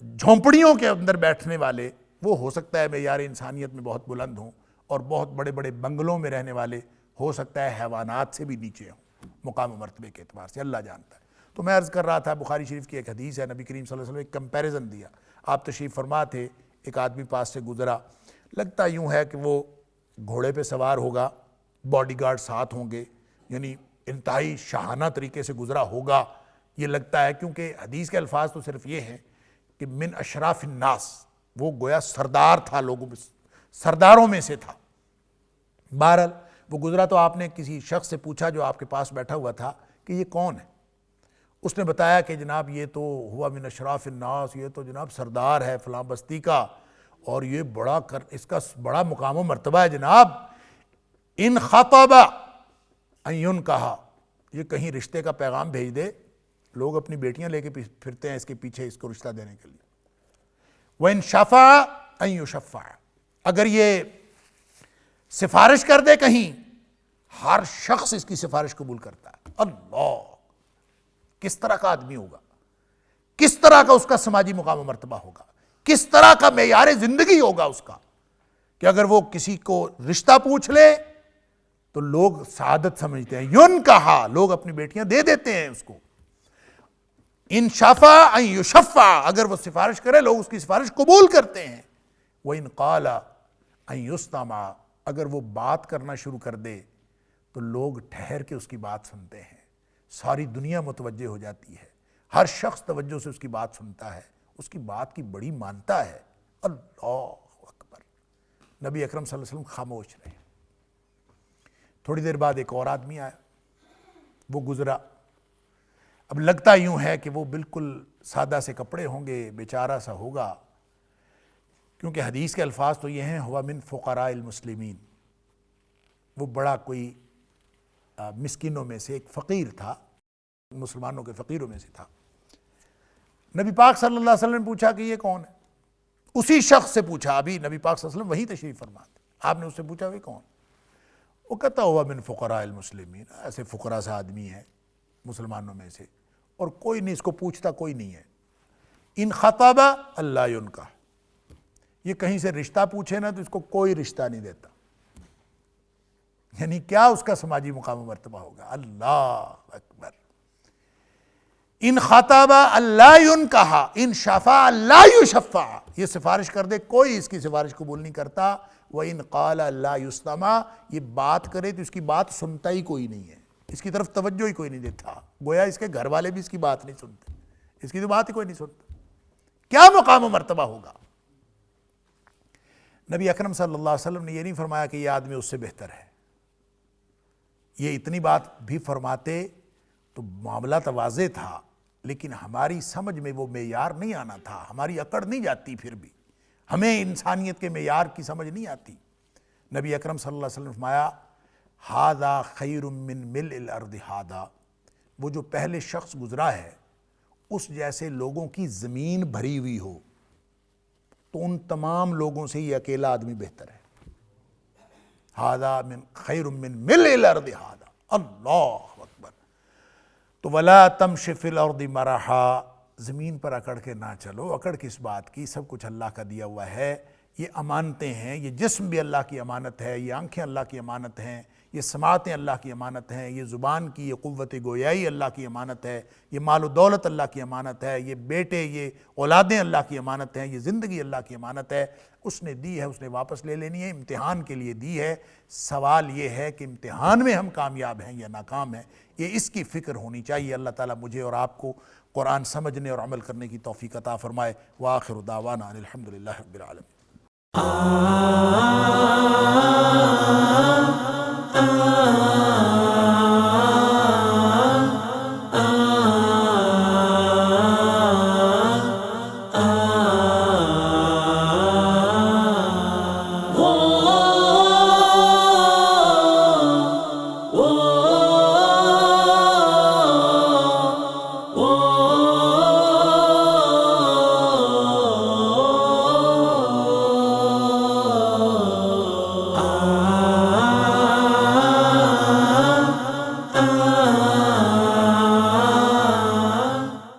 جھونپڑیوں کے اندر بیٹھنے والے، وہ ہو سکتا ہے معیار انسانیت میں بہت بلند ہوں، اور بہت بڑے بڑے بنگلوں میں رہنے والے ہو سکتا ہے حیوانات سے بھی نیچے ہوں مقام و مرتبے کے اعتبار سے، اللہ جانتا ہے۔ تو میں عرض کر رہا تھا، بخاری شریف کی ایک حدیث ہے، نبی کریم صلی اللہ علیہ وسلم نے ایک کمپیریزن دیا۔ آپ تشریف فرما تھے، ایک آدمی پاس سے گزرا، لگتا یوں ہے کہ وہ گھوڑے پہ سوار ہوگا، باڈی گارڈ ساتھ ہوں گے، یعنی انتہائی شاہانہ طریقے سے گزرا ہوگا یہ لگتا ہے، کیونکہ حدیث کے الفاظ تو صرف یہ ہیں کہ من اشراف الناس، وہ گویا سردار تھا، لوگوں میں سرداروں میں سے تھا۔ بہرحال وہ گزرا تو آپ نے کسی شخص سے پوچھا جو آپ کے پاس بیٹھا ہوا تھا کہ یہ کون ہے؟ اس نے بتایا کہ جناب یہ تو ہوا من اشراف الناس، یہ تو جناب سردار ہے فلاں بستی کا، اور یہ اس کا بڑا مقام و مرتبہ ہے جناب۔ ان خطب ان کہا، یہ کہیں رشتے کا پیغام بھیج دے، لوگ اپنی بیٹیاں لے کے پھرتے ہیں اس کے پیچھے اس کو رشتہ دینے کے لیے۔ وَإِن شَفَعَ أَن يُشَفَّعَ، اگر یہ سفارش کر دے کہیں، ہر شخص اس کی سفارش قبول کرتا ہے۔ اللہ، کس طرح کا آدمی ہوگا، کس طرح کا اس کا سماجی مقام و مرتبہ ہوگا، کس طرح کا معیار زندگی ہوگا اس کا، کہ اگر وہ کسی کو رشتہ پوچھ لے تو لوگ سعادت سمجھتے ہیں۔ یون کہا، لوگ اپنی بیٹیاں دے دیتے ہیں اس کو۔ ان شفع ان یشفع، اگر وہ سفارش کرے لوگ اس کی سفارش قبول کرتے ہیں۔ وَإِن قَالَ ان یُسْتَمَعَ، اگر وہ بات کرنا شروع کر دے تو لوگ ٹھہر کے اس کی بات سنتے ہیں، ساری دنیا متوجہ ہو جاتی ہے، ہر شخص توجہ سے اس کی بات سنتا ہے، اس کی بات کی بڑی مانتا ہے۔ اللہ اکبر! نبی اکرم صلی اللہ علیہ وسلم خاموش رہے۔ تھوڑی دیر بعد ایک اور آدمی آیا، وہ گزرا۔ اب لگتا یوں ہے کہ وہ بالکل سادہ سے کپڑے ہوں گے، بیچارہ سا ہوگا، کیونکہ حدیث کے الفاظ تو یہ ہیں ہوا من فقراء المسلمین، وہ بڑا کوئی مسکینوں میں سے ایک فقیر تھا، مسلمانوں کے فقیروں میں سے تھا۔ نبی پاک صلی اللہ علیہ وسلم نے پوچھا کہ یہ کون ہے؟ اسی شخص سے پوچھا، ابھی نبی پاک صلی اللہ علیہ وسلم وہیں تشریف فرما تھے، آپ نے اس سے پوچھا وہ کون؟ وہ کہتا ہوا من فقراء المسلمین، ایسے فقراء سا آدمی ہے مسلمانوں میں سے، اور کوئی نہیں اس کو پوچھتا، کوئی نہیں ہے۔ ان خطب اللہ ینکح، یہ کہیں سے رشتہ پوچھے نا تو اس کو کوئی رشتہ نہیں دیتا، یعنی کیا اس کا سماجی مقام و مرتبہ ہوگا؟ اللہ اکبر! ان خطب اللہ ینکح ان شفع لا یشفع، یہ سفارش کر دے کوئی اس کی سفارش قبول نہیں کرتا۔ وَإِن قَالَ لَا يُسْتَمَعَ، یہ بات کرے تو اس کی بات سنتا ہی کوئی نہیں ہے، اس کی طرف توجہ ہی کوئی نہیں دیتا، گویا اس کے گھر والے بھی اس کی بات نہیں سنتے، اس کی تو بات ہی کوئی نہیں سنتا۔ کیا مقام و مرتبہ ہوگا؟ نبی اکرم صلی اللہ علیہ وسلم نے یہ نہیں فرمایا کہ یہ آدمی اس سے بہتر ہے، یہ اتنی بات بھی فرماتے تو معاملہ تو واضح تھا، لیکن ہماری سمجھ میں وہ معیار نہیں آنا تھا، ہماری اکڑ نہیں جاتی، پھر بھی ہمیں انسانیت کے معیار کی سمجھ نہیں آتی۔ نبی اکرم صلی اللہ علیہ وسلم نے فرمایا ھذا خیر من ملء الارض ھذا، وہ جو پہلے شخص گزرا ہے اس جیسے لوگوں کی زمین بھری ہوئی ہو تو ان تمام لوگوں سے یہ اکیلا آدمی بہتر ہے۔ ھذا خیر من ملء الارض ھذا، اللہ اکبر! تو ولا تمش فی الارض مرحا، زمین پر اکڑ کے نہ چلو۔ اکڑ کس بات کی؟ سب کچھ اللہ کا دیا ہوا ہے، یہ امانتیں ہیں، یہ جسم بھی اللہ کی امانت ہے، یہ آنکھیں اللہ کی امانت ہیں، یہ سماعتیں اللہ کی امانت ہیں، یہ زبان کی یہ قوت گویائی اللہ کی امانت ہے، یہ مال و دولت اللہ کی امانت ہے، یہ بیٹے یہ اولادیں اللہ کی امانت ہیں، یہ زندگی اللہ کی امانت ہے۔ اس نے دی ہے، اس نے واپس لے لینی ہے، امتحان کے لیے دی ہے۔ سوال یہ ہے کہ امتحان میں ہم کامیاب ہیں یا ناکام ہیں، یہ اس کی فکر ہونی چاہیے۔ اللہ تعالیٰ مجھے اور آپ کو قرآن سمجھنے اور عمل کرنے کی توفیق عطا فرمائے۔ وآخر دعوانا الحمدللہ رب العالمین۔